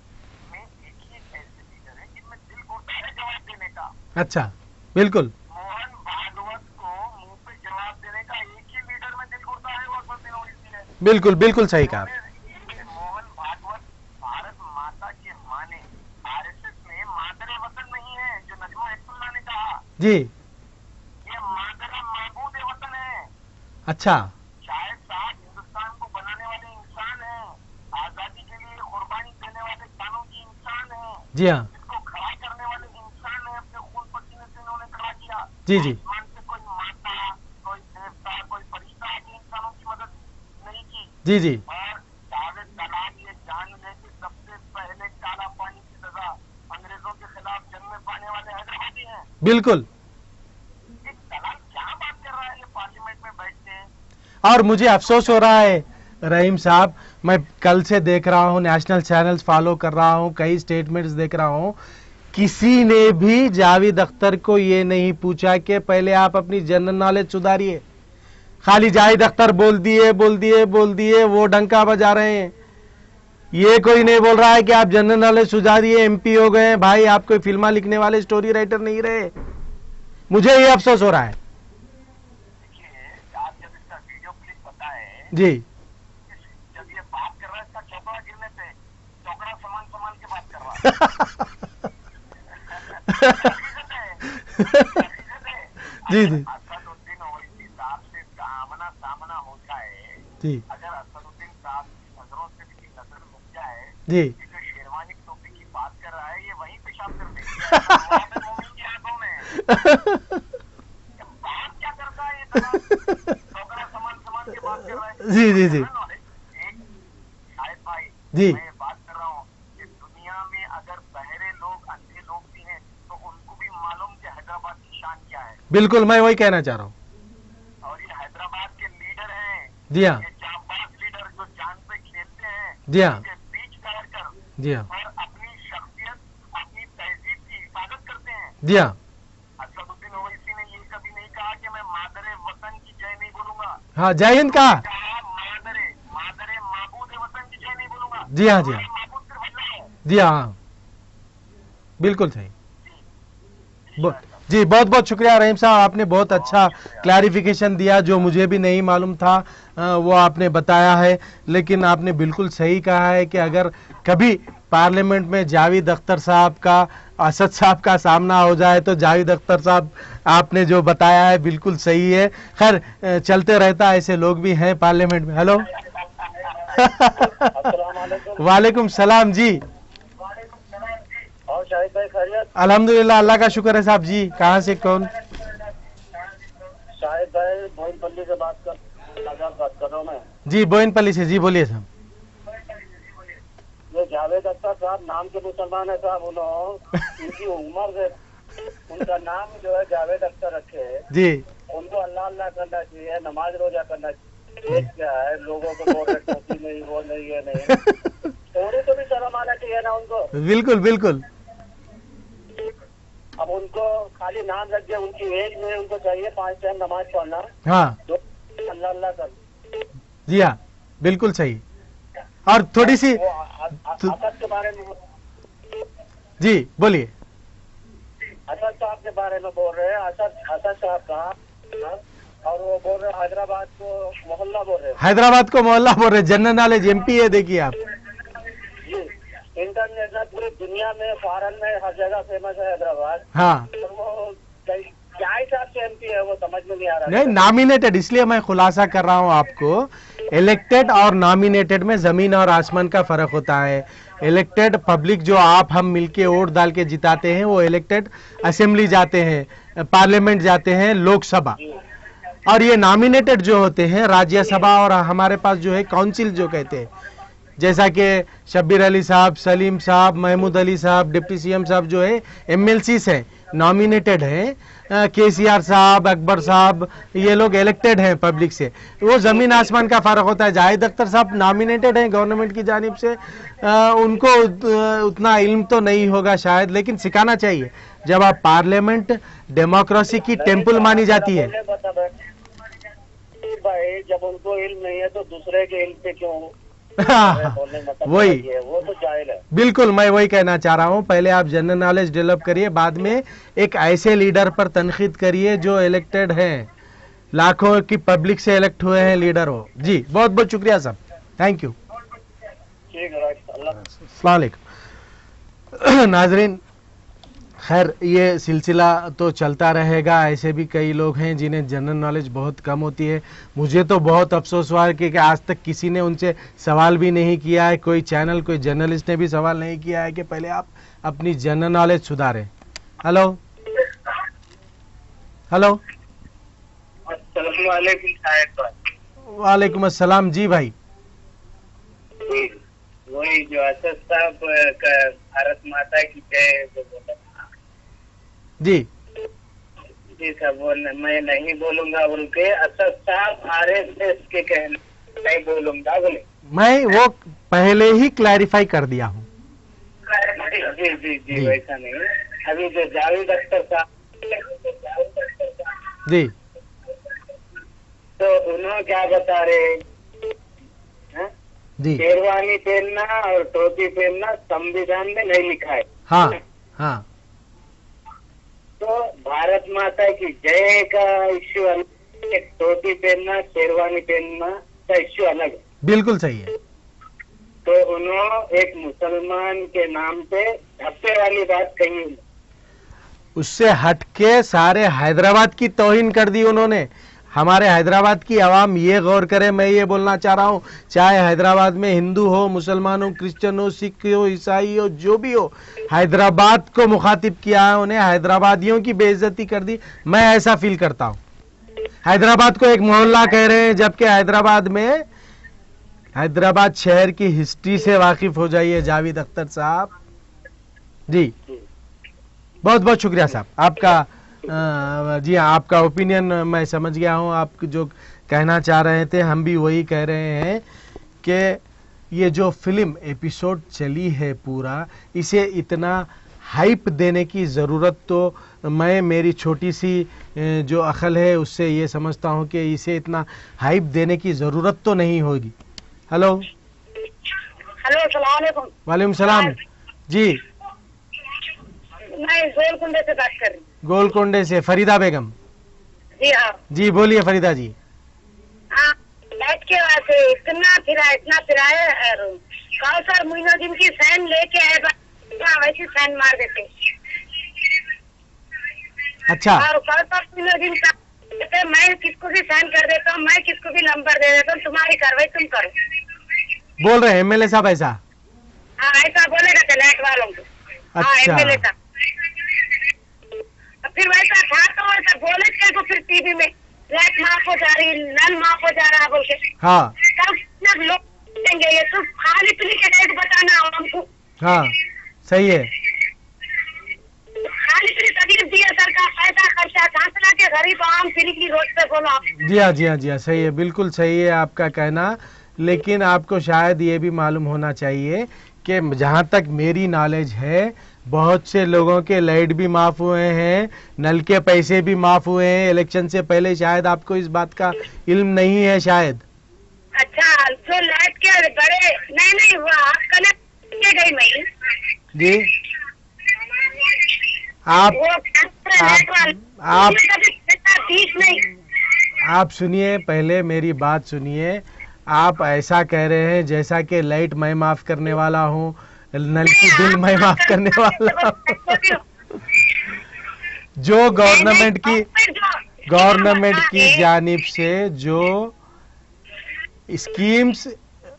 में एक ही ऐसे लीडर है जिनमें दिल होता है जवाब देने का। अच्छा, बिल्कुल मोहन भागवत को मुंह पे जवाब देने का एक ही लीडर में दिल होता है, वो असदुद्दीन ओवैसी है। बिल्कुल बिल्कुल सही कहा। मोहन भागवत भारत माता के माने, आरएसएस में मादरे वतन नहीं है जो नजमा हेपतुल्लाह ने कहा। जी, ये मादरे महबूद वतन है। अच्छा, शायद साहब हिंदुस्तान को बनाने वाले इंसान हैं, आजादी के लिए कुर्बानी देने वाले कानून की इंसान हैं, जी हाँ, इसको खड़ा करने वाले इंसान हैं, अपने खून पसीने से इन्होंने खड़ा किया। जी जी आसमान से कोई माता, कोई देवता, कोई फरिश्ता आके इंसानों की मदद नहीं की। जी जी, और जावेद दलाल ये जान ले कि सबसे पहले काला पानी की सजा अंग्रेजों के खिलाफ जंग में पाने वाले हैदराबादी हैं। बिल्कुल। एक दलाल क्या बात कर रहा है ये पार्लियामेंट में बैठ के। और मुझे अफसोस हो रहा है रहीम साहब, मैं कल से देख रहा हूँ, नेशनल चैनल्स फॉलो कर रहा हूँ, कई स्टेटमेंट्स देख रहा हूँ, किसी ने भी जावेद अख्तर को ये नहीं पूछा कि पहले आप अपनी जनरल नॉलेज सुधारिए। खाली जावेद अख्तर बोल दिए, वो डंका बजा रहे हैं। ये कोई नहीं बोल रहा है कि आप जनरल नॉलेज सुधारिए, एमपी हो गए भाई, आप कोई फिल्मा लिखने वाले स्टोरी राइटर नहीं रहे। मुझे ये अफसोस हो रहा है। जी जब ये बात कर रहा है इसका चौकड़ा गिरने पे चौकड़ा संभाल संभाल के बात कर रहा है। जी जी असदुद्दीन ओवैसी साहब से आमना सामना हो जाए, जी अगर असदुद्दीन साहब की नजरों से भी नजर लग जाए, जी ये जो शेरवानी टोपी की बात कर रहा है ये वहीं पेशाब कर देगी मोमिन की आंखों में। बात क्या करता है ये चौकड़ा समान समान के बात कर रहा है। जी जी जी एक शायद भाई जी मैं बात कर रहा हूँ कि दुनिया में अगर बहरे लोग अंधे लोग भी हैं तो उनको भी मालूम कि हैदराबाद की शान क्या है। बिल्कुल, मैं वही कहना चाह रहा हूँ। और ये हैदराबाद के लीडर हैं, जी हाँ ये जांबाज लीडर जो जान पे खेलते हैं, जी हाँ उनके बीच बैठकर जी हाँ और अपनी शख्सियत अपनी तहजीब की हिफाजत करते हैं। जी हाँ असदुद्दीन ओवैसी ने ये कभी नहीं कहा कि मैं मादरे वतन की जय नहीं बोलूंगा, हाँ, जय हिंद कहा। कहा मादरे मादरे माबूद वतन की जय नहीं बोलूंगा। जी हाँ जी हाँ माबूद सिर्फ अल्लाह है। जी हाँ, बिल्कुल सही। जी बहुत बहुत शुक्रिया रहीम साहब, आपने बहुत अच्छा क्लैरिफिकेशन दिया जो मुझे भी नहीं मालूम था, वो आपने बताया है। लेकिन आपने बिल्कुल सही कहा है कि अगर कभी पार्लियामेंट में जावेद अख्तर साहब का असद साहब का सामना हो जाए तो जावेद अख्तर साहब आपने जो बताया है बिल्कुल सही है। खैर चलते रहता है, ऐसे लोग भी हैं पार्लियामेंट में। हेलो वालेकुम सलाम जी। और शाहिद भाई खैरियत? अल्हम्दुलिल्लाह, अल्लाह का शुक्र है साहब जी। कहाँ से कौन? शाहिद भाई बोइनपल्ली से बात कर रहा हूँ मैं। जी बोइनपल्ली से, जी बोलिए साहब। ये जावेद अख्तर साहब नाम के मुसलमान है साहब, उनकी उम्र से उनका नाम जो है जावेद अख्तर रखे है। जी उनको अल्लाह अल्लाह करना चाहिए, नमाज रोजा करना चाहिए। एक क्या है लोगों को बोल रहे टोपी नहीं, वो नहीं, ये नहीं, थोड़ी तो भी शर्म आना चाहिए ना उनको। बिल्कुल बिल्कुल। अब उनको खाली नाम रख दिया, उनकी एज में उनको चाहिए 5 टाइम नमाज पढ़ना, हाँ अल्लाह अल्लाह कर। जी हाँ बिल्कुल सही। और थोड़ी सी वो असद के बारे में, जी बोलिए। असद साहब के बारे में बोल रहे हैं। असद साहब कहा और वो बोल रहे हैदराबाद को मोहल्ला बोल रहे हैं। हैदराबाद को मोहल्ला बोल रहे, जनरल नॉलेज एमपी है, देखिए आप। जी इंटरनेशनल पूरी दुनिया में फॉरेन में हर जगह फेमस है हैदराबाद। हाँ और वो क्या हिसाब से एमपी है वो समझ में नहीं आ रहा। नहीं, नॉमिनेटेड, इसलिए मैं खुलासा कर रहा हूँ आपको। इलेक्टेड और नॉमिनेटेड में जमीन और आसमान का फर्क होता है। इलेक्टेड पब्लिक जो आप हम मिलके वोट डाल के जिताते हैं वो इलेक्टेड असेंबली जाते हैं, पार्लियामेंट जाते हैं, लोकसभा। और ये नॉमिनेटेड जो होते हैं राज्यसभा और हमारे पास जो है काउंसिल जो कहते हैं, जैसा कि शब्बीर अली साहब, सलीम साहब, महमूद अली साहब, डिप्टी सीएम साहब जो है एमएलसी से नॉमिनेटेड हैं। केसीआर साहब, अकबर साहब, ये लोग इलेक्टेड हैं पब्लिक से। वो जमीन आसमान का फर्क होता है। जावेद अख्तर साहब नॉमिनेटेड हैं गवर्नमेंट की जानिब से, उनको उतना इल्म तो नहीं होगा शायद, लेकिन सिखाना चाहिए। जब आप पार्लियामेंट डेमोक्रेसी की टेम्पल मानी जाती है। भाई जब उनको इल्म नहीं है तो दूसरे के इल्म पे क्यों वही, वो तो जाहिल है। बिल्कुल, मैं वही कहना चाह रहा हूँ। पहले आप जनरल नॉलेज डेवलप करिए, बाद में एक ऐसे लीडर पर तनकीद करिए जो इलेक्टेड हैं, लाखों की पब्लिक से इलेक्ट हुए हैं लीडर हो। जी बहुत बहुत शुक्रिया साहब, थैंक यू। ठीक है, अस्सलाम वालेकुम। नाजरीन, खैर ये सिलसिला तो चलता रहेगा। ऐसे भी कई लोग हैं जिन्हें जनरल नॉलेज बहुत कम होती है। मुझे तो बहुत अफसोस हुआ कि आज तक किसी ने उनसे सवाल भी नहीं किया है, कोई चैनल, कोई जर्नलिस्ट ने भी सवाल नहीं किया है कि पहले आप अपनी जनरल नॉलेज सुधारें। हेलो हेलो, वालेकुम अस्सलाम। जी भाई, वही जो असद साहब का भारत माता की जय बोला जी जी साहब, वो मैं नहीं बोलूंगा बोल के असद साहब आरएसएस के कहने नहीं बोलूंगा बोले। मैं वो पहले ही क्लैरिफाई कर दिया हूँ। जी जी जी वैसा नहीं। अभी जो जावेद अख्तर साहब जी, तो उन्होंने क्या बता रहे जी, शेरवानी पहनना और टोपी पहनना संविधान में नहीं लिखा है। हाँ हाँ, तो भारत माता की जय का इश्यू, टोपी पहनना, शेरवानी पहनना का इश्यू अलग है। बिल्कुल सही है। तो उन्होंने एक मुसलमान के नाम पे धब्बे वाली बात कही, उससे हटके सारे हैदराबाद की तौहीन कर दी उन्होंने। हमारे हैदराबाद की आवाम ये गौर करे, मैं ये बोलना चाह रहा हूं, चाहे हैदराबाद में हिंदू हो, मुसलमान हो, क्रिश्चियन हो, सिख हो, ईसाई हो, जो भी हो, हैदराबाद को मुखातिब किया है, उन्हें हैदराबादियों की बेइज्जती कर दी। मैं ऐसा फील करता हूं। हैदराबाद को एक मोहल्ला कह रहे हैं, जबकि हैदराबाद शहर की हिस्ट्री से वाकिफ हो जाइए जावेद अख्तर साहब जी। बहुत बहुत शुक्रिया साहब आपका। जी हाँ, आपका ओपिनियन मैं समझ गया हूँ। आप जो कहना चाह रहे थे हम भी वही कह रहे हैं कि ये जो फिल्म एपिसोड चली है पूरा, इसे इतना हाइप देने की ज़रूरत तो मैं मेरी छोटी सी जो अकल है उससे ये समझता हूँ कि इसे इतना हाइप देने की ज़रूरत तो नहीं होगी। हेलो अस्सलाम वालेकुम। वालेकुम सलाम जी। मैं गोलकुंडे से बात कर रही हूँ। गोलकोंडे से फरीदा बेगम जी हाँ जी, बोलिए फरीदा जी। हाँ, बैठ के वास्ते इतना फिराया कौसर मोइनुद्दीन की फैन लेके आए, वैसी फैन मार देते। अच्छा, और कौसर मोइनुद्दीन का मैं किसको भी फैन कर देता हूँ, मैं किसको भी नंबर दे देता हूँ, तुम्हारी कार्रवाई तुम करो। बोल रहे हैं एमएलए साहब ऐसा? हाँ ऐसा बोलेगा तलाक वालों को। हाँ अच्छा। एमएलए साहब फिर वैसा था तो वैसा बोले थे तो फिर टीवी में लाइट माफ हो जा रही, नल माफ हो जा रहा बोल के। हाँ तब लोग देंगे, ये तो खाली पीने के रेट बताना हमको। हाँ सही है। खाली पीने तकलीफ दिया सरकार, पैसा खर्चा कहाँ से लाके गरीब आम फ्री की रोड पे बोला। जी हाँ जी हाँ जी हाँ, सही है, बिल्कुल सही है आपका कहना। लेकिन आपको शायद ये भी मालूम होना चाहिए कि जहाँ तक मेरी नॉलेज है, बहुत से लोगों के लाइट भी माफ हुए हैं, नल के पैसे भी माफ हुए हैं इलेक्शन से पहले। शायद आपको इस बात का इल्म नहीं है शायद। अच्छा, जो लाइट के बड़े नहीं हुआ आप कनेक्ट के गई मैं जी। आप सुनिए, पहले मेरी बात सुनिए। आप ऐसा कह रहे हैं जैसा कि लाइट मैं माफ करने वाला हूँ, नल की बिल मैं माफ करने वाला हूँ। जो गवर्नमेंट की जानिब से जो स्कीम्स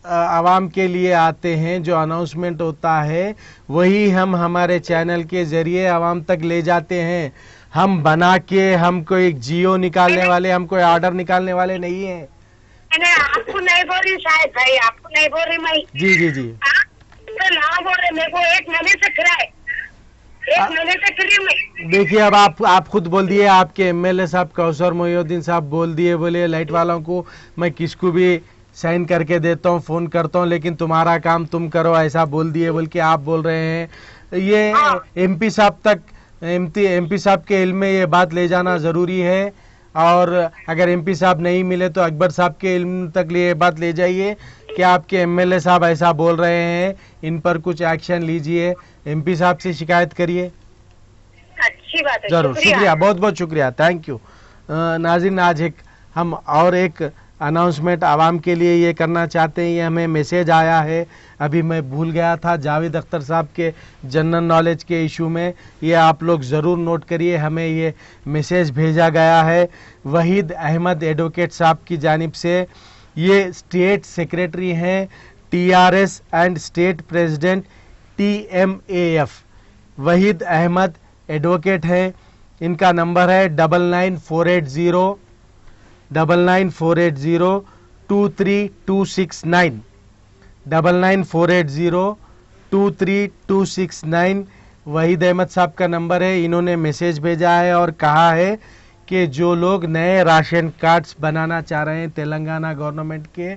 आवाम के लिए आते हैं, जो अनाउंसमेंट होता है, वही हम हमारे चैनल के जरिए आवाम तक ले जाते हैं। हम बना के हम कोई जियो निकालने वाले, हम कोई ऑर्डर निकालने वाले नहीं है। आपको नहीं बोल रही शायद भाई, आपको नहीं बोल रही मैं। जी जी जी, तो ना बोल रहे, मेरे को एक महीने से किराए, एक महीने से फ्री में। देखिए, अब आप खुद बोल दिए, आपके एमएलए साहब कौसर मोइनुद्दीन साहब बोल दिए, बोले लाइट वालों को मैं किसको भी साइन करके देता हूँ, फोन करता हूँ, लेकिन तुम्हारा काम तुम करो, ऐसा बोल दिए बोल के आप बोल रहे हैं। ये एमपी साहब तक, एमपी साहब के इल्म में ये बात ले जाना जरूरी है। और अगर एमपी साहब नहीं मिले तो अकबर साहब के इल्म तक ये बात ले जाइए कि आपके एमएलए साहब ऐसा बोल रहे हैं, इन पर कुछ एक्शन लीजिए, एमपी साहब से शिकायत करिए। अच्छी बात है, जरूर, शुक्रिया, बहुत बहुत शुक्रिया, थैंक यू। नाज़रीन, आज हम और एक अनाउंसमेंट आवाम के लिए ये करना चाहते हैं। ये हमें मैसेज आया है, अभी मैं भूल गया था, जावेद अख्तर साहब के जनरल नॉलेज के इशू में। ये आप लोग ज़रूर नोट करिए, हमें ये मैसेज भेजा गया है वहीद अहमद एडवोकेट साहब की जानिब से। ये स्टेट सेक्रेटरी हैं TRS and state president TMAF। Waheed Ahmed advocate हैं, इनका नंबर है 9948023269, 9948023269 वहीद अहमद साहब का नंबर है। इन्होंने मैसेज भेजा है और कहा है कि जो लोग नए राशन कार्ड्स बनाना चाह रहे हैं तेलंगाना गवर्नमेंट के,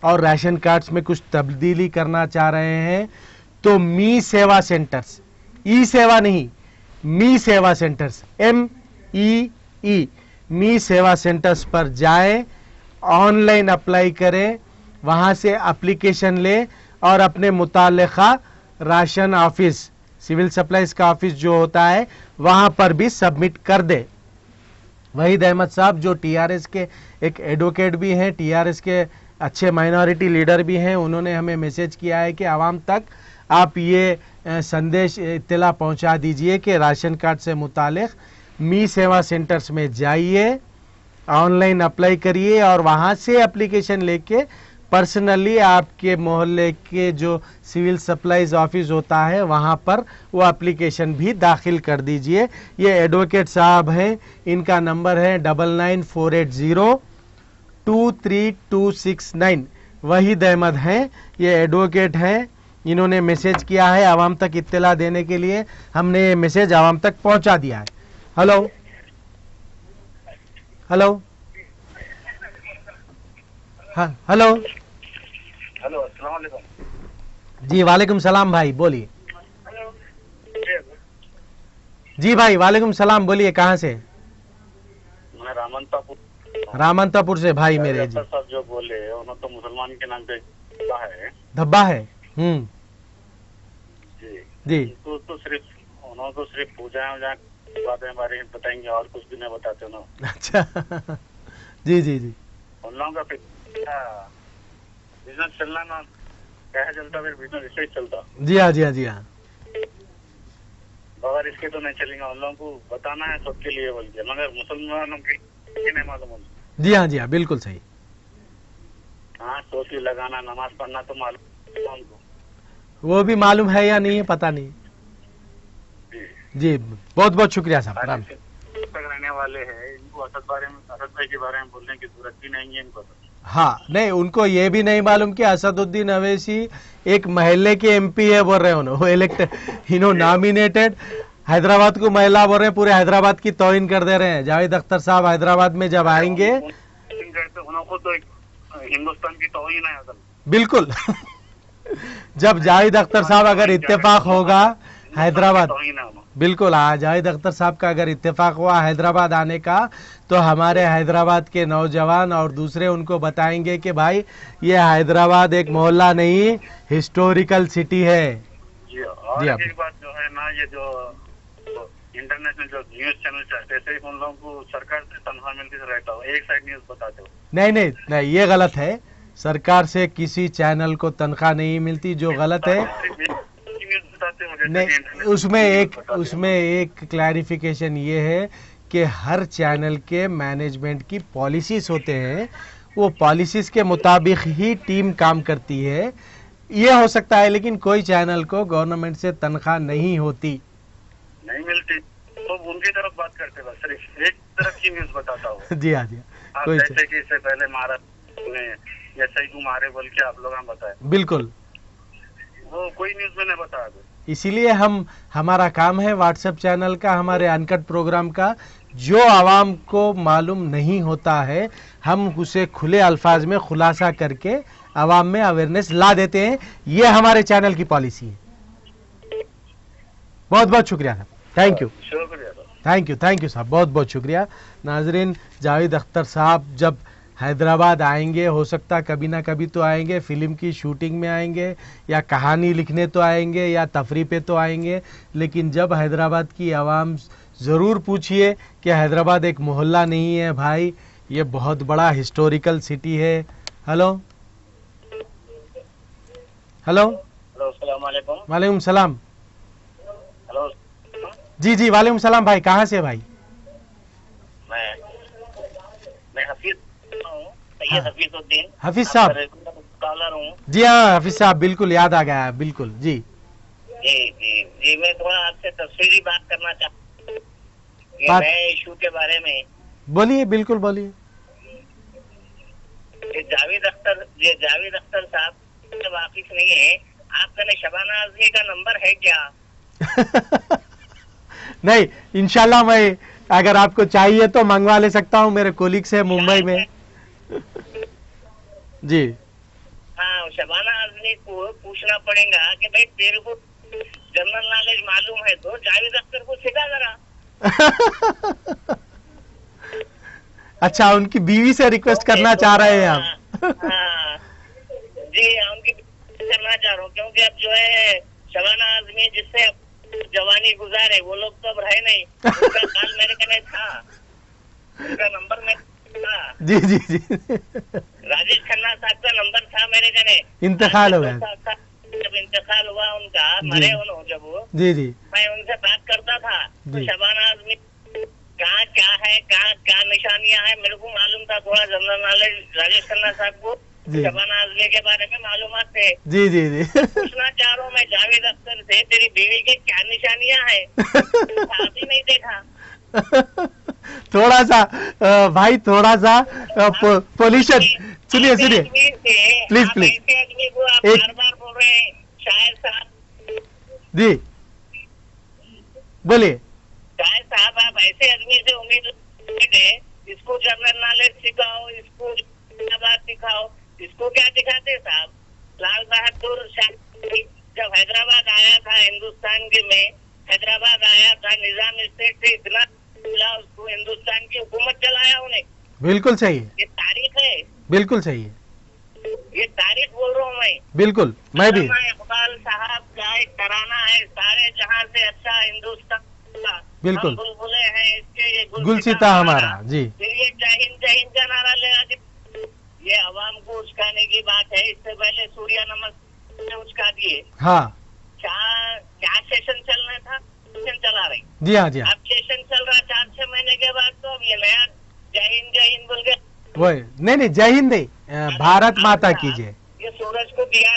और राशन कार्ड्स में कुछ तब्दीली करना चाह रहे हैं, तो मी सेवा सेंटर्स, ई सेवा नहीं, मी सेवा सेंटर्स, MEE, मी सेवा सेंटर्स पर जाएं, ऑनलाइन अप्लाई करें, वहां से एप्लीकेशन लें और अपने मुताल्लिका राशन ऑफिस, सिविल सप्लाईज का ऑफिस जो होता है, वहां पर भी सबमिट कर दे। वहीद अहमद साहब जो टीआरएस के एक एडवोकेट भी हैं, टीआरएस के अच्छे माइनॉरिटी लीडर भी हैं, उन्होंने हमें मैसेज किया है कि आवाम तक आप ये संदेश इत्तला पहुंचा दीजिए कि राशन कार्ड से मुतालिक मी सेवा सेंटर्स में जाइए, ऑनलाइन अप्लाई करिए और वहाँ से एप्लीकेशन लेके पर्सनली आपके मोहल्ले के जो सिविल सप्लाईज ऑफिस होता है वहाँ पर वो एप्लीकेशन भी दाखिल कर दीजिए। ये एडवोकेट साहब हैं, इनका नंबर है 9948023269। वहीद अहमद हैं, ये एडवोकेट हैं, इन्होंने मैसेज किया है आवाम तक इत्तला देने के लिए, हमने ये मैसेज आवाम तक पहुंचा दिया है। हेलो हेलो हाँ हेलो हेलो, अस्सलाम वालेकुम। जी वालेकुम सलाम भाई, बोलिए। जी भाई वालेकुम सलाम, बोलिए कहाँ से? मैं रामंतापुर रामंतापुर से भाई मेरे। जी साहब जो बोले उन्होंने तो मुसलमान के नाम पे धब्बा है। जी तो सिर्फ उन्होंने तो सिर्फ पूजा बातें बारे में बताएंगे और कुछ भी नहीं बताते ना। अच्छा जी जी जी, उन लोगों का बिजनेस चलना ना क्या चलता, फिर बिजनेस इससे ही चलता। जी हाँ जी हाँ जी हाँ, बगैर इसके तो नहीं चलेगा। उन लोगों को बताना है सबके लिए बोल के, मगर मुसलमानों की नहीं मालूम। जी हाँ जी हाँ, बिल्कुल सही। हाँ, टोपी लगाना, नमाज पढ़ना तो मालूम उनको, वो भी मालूम है या नहीं है पता नहीं। जी बहुत बहुत शुक्रिया साहब। रहने वाले हैं, इनको असद भाई के बारे में बोलने की जरूरत भी नहीं है इनको। हाँ नहीं, उनको ये भी नहीं मालूम कि असदुद्दीन अवैसी एक महल्ले के एमपी है बोल रहे हैं, वो इलेक्टेड, नॉमिनेटेड। हैदराबाद को महिला बोल रहे हैं, पूरे हैदराबाद की तौहीन कर दे रहे हैं। जावेद अख्तर साहब हैदराबाद में जब आएंगे उनको तो हिंदुस्तान की तौहीन है असल। बिल्कुल जब जावेद अख्तर साहब अगर इत्तेफाक होगा हैदराबाद, बिल्कुल जावेद अख्तर साहब का अगर इत्तेफाक हुआ हैदराबाद आने का, तो हमारे हैदराबाद के नौजवान और दूसरे उनको बताएंगे कि भाई ये हैदराबाद एक मोहल्ला नहीं, हिस्टोरिकल सिटी है। जी, और एक बात जो है ना, ये जो इंटरनेशनल जो न्यूज चैनल चाहते थे उन लोगों को सरकार से तनख्वाह मिलती रहता हो, एक साइड न्यूज बताते हो। नहीं नहीं नहीं, ये गलत है। सरकार से किसी चैनल को तनख्वाह नहीं मिलती, जो गलत है। नहीं, उसमें एक क्लैरिफिकेशन ये है कि हर चैनल के मैनेजमेंट की पॉलिसीज होते हैं, वो पॉलिसीज के मुताबिक ही टीम काम करती है। ये हो सकता है, लेकिन कोई चैनल को गवर्नमेंट से तनख्वाह नहीं होती, नहीं मिलती, तो उनकी तरफ बात करते बस, सिर्फ एक तरफ की न्यूज बताता हूँ। जी हाँ जी हाँ, कोई जैसे कि इससे पहले महाराष्ट्र में ऐसा को मारे बोल के आप लोग बताए, बिल्कुल वो कोई न्यूज में नहीं बताया। इसीलिए हमारा काम है व्हाट्सएप चैनल का, हमारे अनकट प्रोग्राम का, जो आवाम को मालूम नहीं होता है हम उसे खुले अल्फाज में खुलासा करके आवाम में अवेयरनेस ला देते हैं। ये हमारे चैनल की पॉलिसी है। बहुत बहुत शुक्रिया साहब, थैंक यू, थैंक यू साहब, बहुत बहुत शुक्रिया। नाजरीन, जावेद अख्तर साहब जब हैदराबाद आएंगे, हो सकता कभी ना कभी तो आएंगे, फिल्म की शूटिंग में आएंगे, या कहानी लिखने तो आएंगे, या तफरी पे तो आएंगे, लेकिन जब हैदराबाद की आवाम ज़रूर पूछिए कि हैदराबाद एक मोहल्ला नहीं है भाई, ये बहुत बड़ा हिस्टोरिकल सिटी है। हेलो हेलो, अस्सलाम वालेकुम। वालेकुम सलाम। हेलो जी जी वालेकुम सलाम भाई, कहाँ से भाई? मैं हफीज हूँ, सैयद हफीजुद्दीन। हफीज साहब स्कॉलर हूँ। जी हाँ हफीज साहब, बिल्कुल याद आ गया, बिल्कुल जी जी जी जी। मैं थोड़ा आपसे तफसीली बात करना चाहता हूँ नए इशू के बारे में। बोलिए, बिल्कुल बोलिए। जावेद अख्तर साहब से वाकिफ नहीं है, आपका शबाना आजमी का नंबर है क्या? नहीं, इंशाल्लाह मैं अगर आपको चाहिए तो मंगवा ले सकता हूँ, मेरे कोलीग से मुंबई में। जी हाँ, शबाना आजमी को पूछना पड़ेगा कि भाई तेरे को जनरल नॉलेज मालूम है तो जावेद अख्तर को सिखा जरा। अच्छा, उनकी बीवी से रिक्वेस्ट करना चाह रहे हैं आप? हाँ जी, उनकी करना चाह रहा हूँ, क्योंकि अब जो है शबाना आजमी जिससे जवानी गुजारे वो लोग तो अब रहे नहीं, उनका काल मेरे कने था। उनका नंबर में था। जी जी जी राजेश खन्ना साहब का नंबर था मेरे कने। इंतकाल हो गया। जब इंतकाल हुआ उनका, मरे उन्होंने जब वो, जी जी मैं उनसे बात करता था तो जी। शबाना आजमी कहाँ क्या है, कहाँ क्या निशानियां हैं, मेरे को मालूम था। थोड़ा जनरल नॉलेज राजेश खन्ना साहब को जी। शबाना आजमी के बारे में मालूमात थे। जी जी जी पूछना चाह रहा हूँ मैं जावेद अख्तर से, तेरी बीवी की क्या निशानियां हैं? साहब ही नहीं देखा। थोड़ा सा भाई, थोड़ा सा पोल्यूशन। सुनिए सुनिए प्लीज प्लीज। ऐसे आदमी को आप एक- बार बार बोल रहे हैं शायद साहब। जी बोलिए। शायद साहब आप ऐसे आदमी से उम्मीद है, इसको जनरल नॉलेज सिखाओ, इसको बात सिखाओ, इसको क्या दिखाते साहब? लाल बहादुर शास्त्री जब हैदराबाद आया था, हिंदुस्तान के में हैदराबाद आया था, निजाम स्टेट से इतना मिला उसको, हिंदुस्तान की हुकूमत चलाया उन्हें। बिल्कुल सही है, ये तारीख है, बिल्कुल सही है, ये तारीख बोल रहा हूँ मैं। बिल्कुल मैं भी। अल्लामा इकबाल साहब का एक तराना है, सारे जहां से अच्छा हिंदुस्तान का, बिल्कुल। हम बुलबुले हैं इसके, ये गुलसिता हमारा। जी फिर ये जय हिंद का नारा लगा के ये अवाम को उचकाने की बात है। इससे पहले सूर्य नमस्कार उचका दिए। हाँ क्या सेशन चलना था, सेशन चला रहे। जी हाँ जी हाँ, अब सेशन चल रहा 4-6 महीने के बाद, तो अब ये नया जय हिंद बोल के वही नहीं नहीं, जय हिंद नहीं, भारत माता की जय। ये सूरज को दिया।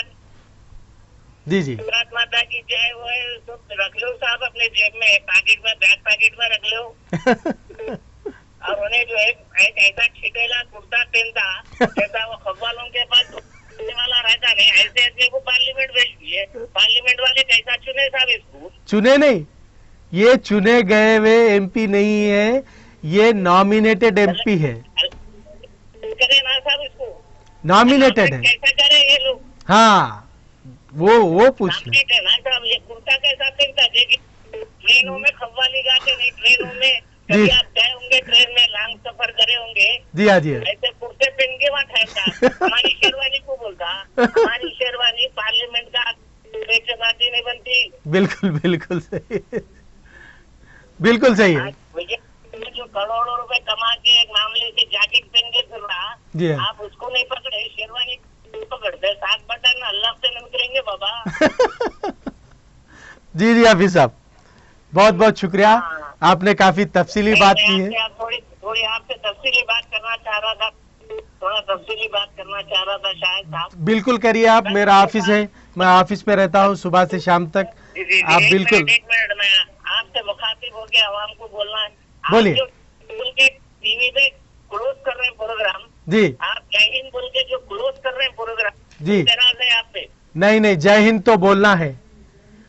जी जी भारत माता की जय वो है, तो रख लो साहब अपने जेब में, पैकेट में, बैक पैकेट में रख लो। और उन्हें जो एक ऐसा छिटेला कुर्ता पहनता जैसा वो खब्बालों के पास वाला रहता नहीं, ऐसे आदमी को पार्लियामेंट भेज दिए। पार्लियामेंट वाले कैसा चुने साहब इसको? चुने नहीं, ये चुने गए हुए एमपी नहीं है, ये नॉमिनेटेड एमपी है। करे ना साहब इसको, नॉमिनेटेड है। कैसा करे ये लोग? हाँ वो पूछ ले। नॉमिनेटेड है ना साहब। ये कुर्ता कैसा पहनता? देखिए ट्रेनों में खब्बाली गाते नहीं, ट्रेनों में जी। कभी आप गए होंगे, ट्रेन में लॉन्ग सफर करे होंगे, जी हाँ जी हाँ, ऐसे कुर्ते पहन के वहाँ ठहरता। हमारी शेरवानी को बोलता, हमारी शेरवानी पार्लियामेंट का बेचबाती नहीं बनती। बिल्कुल बिल्कुल सही है, बिल्कुल सही है। भैया जो करोड़ों रुपए कमा के एक मामले से जैकेट पहन के फिर रहा, जी हाँ। आप उसको नहीं पकड़े, शेरवानी पकड़ते। 7 बटन अल्लाह से नहीं निकलेंगे बाबा। जी जी हाफिज साहब, बहुत बहुत शुक्रिया, आपने काफी तफसीली बात की है। थोड़ी आपसे तफसीली बात करना चाह रहा था, थोड़ा तफसीली बात करना चाह रहा था शायद साहब। बिल्कुल करिए आप, मेरा ऑफिस है, मैं ऑफिस में रहता हूँ सुबह से शाम तक। जी, आप बिल्कुल एक मिनट में आपसे मुखातिब होकर आवाम को बोलना है। आप बोलिए। जो बोल के टीवी पे क्लोज कर रहे हैं प्रोग्राम, जी आप जय हिंद बोल के जो क्लोज कर रहे हैं प्रोग्राम, जी। नाराज है आप पे? नहीं नहीं, जय हिंद तो बोलना है,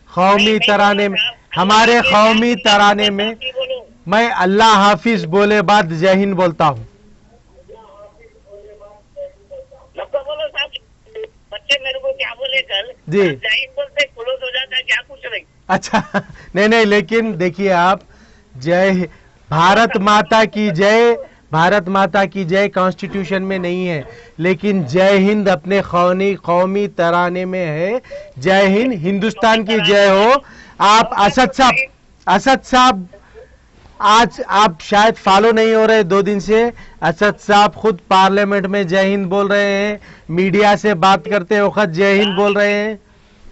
कौमी नहीं तराने में, बोलना साहब। हमारे अल्लाह कौमी के तराने में बाकी बोलो। मैं अल्लाह हाफिज बोले बाद जय हिंद बोलता हूँ। सबको बोलो साहब। बच्चे मेरे को क्या बोले कल, जी। जय हिंद बोलते क्लोज हो जाता है, क्या पूछ रहे? अच्छा नहीं नहीं, लेकिन देखिए आप, जय भारत माता की जय, भारत माता की जय कॉन्स्टिट्यूशन में नहीं है, लेकिन जय हिंद अपने कौमी तराने में है। जय हिंद, हिंदुस्तान की जय हो। आप असद साहब आज आप शायद फॉलो नहीं हो रहे 2 दिन से, असद साहब खुद पार्लियामेंट में जय हिंद बोल रहे हैं, मीडिया से बात करते वक्त जय हिंद बोल रहे हैं।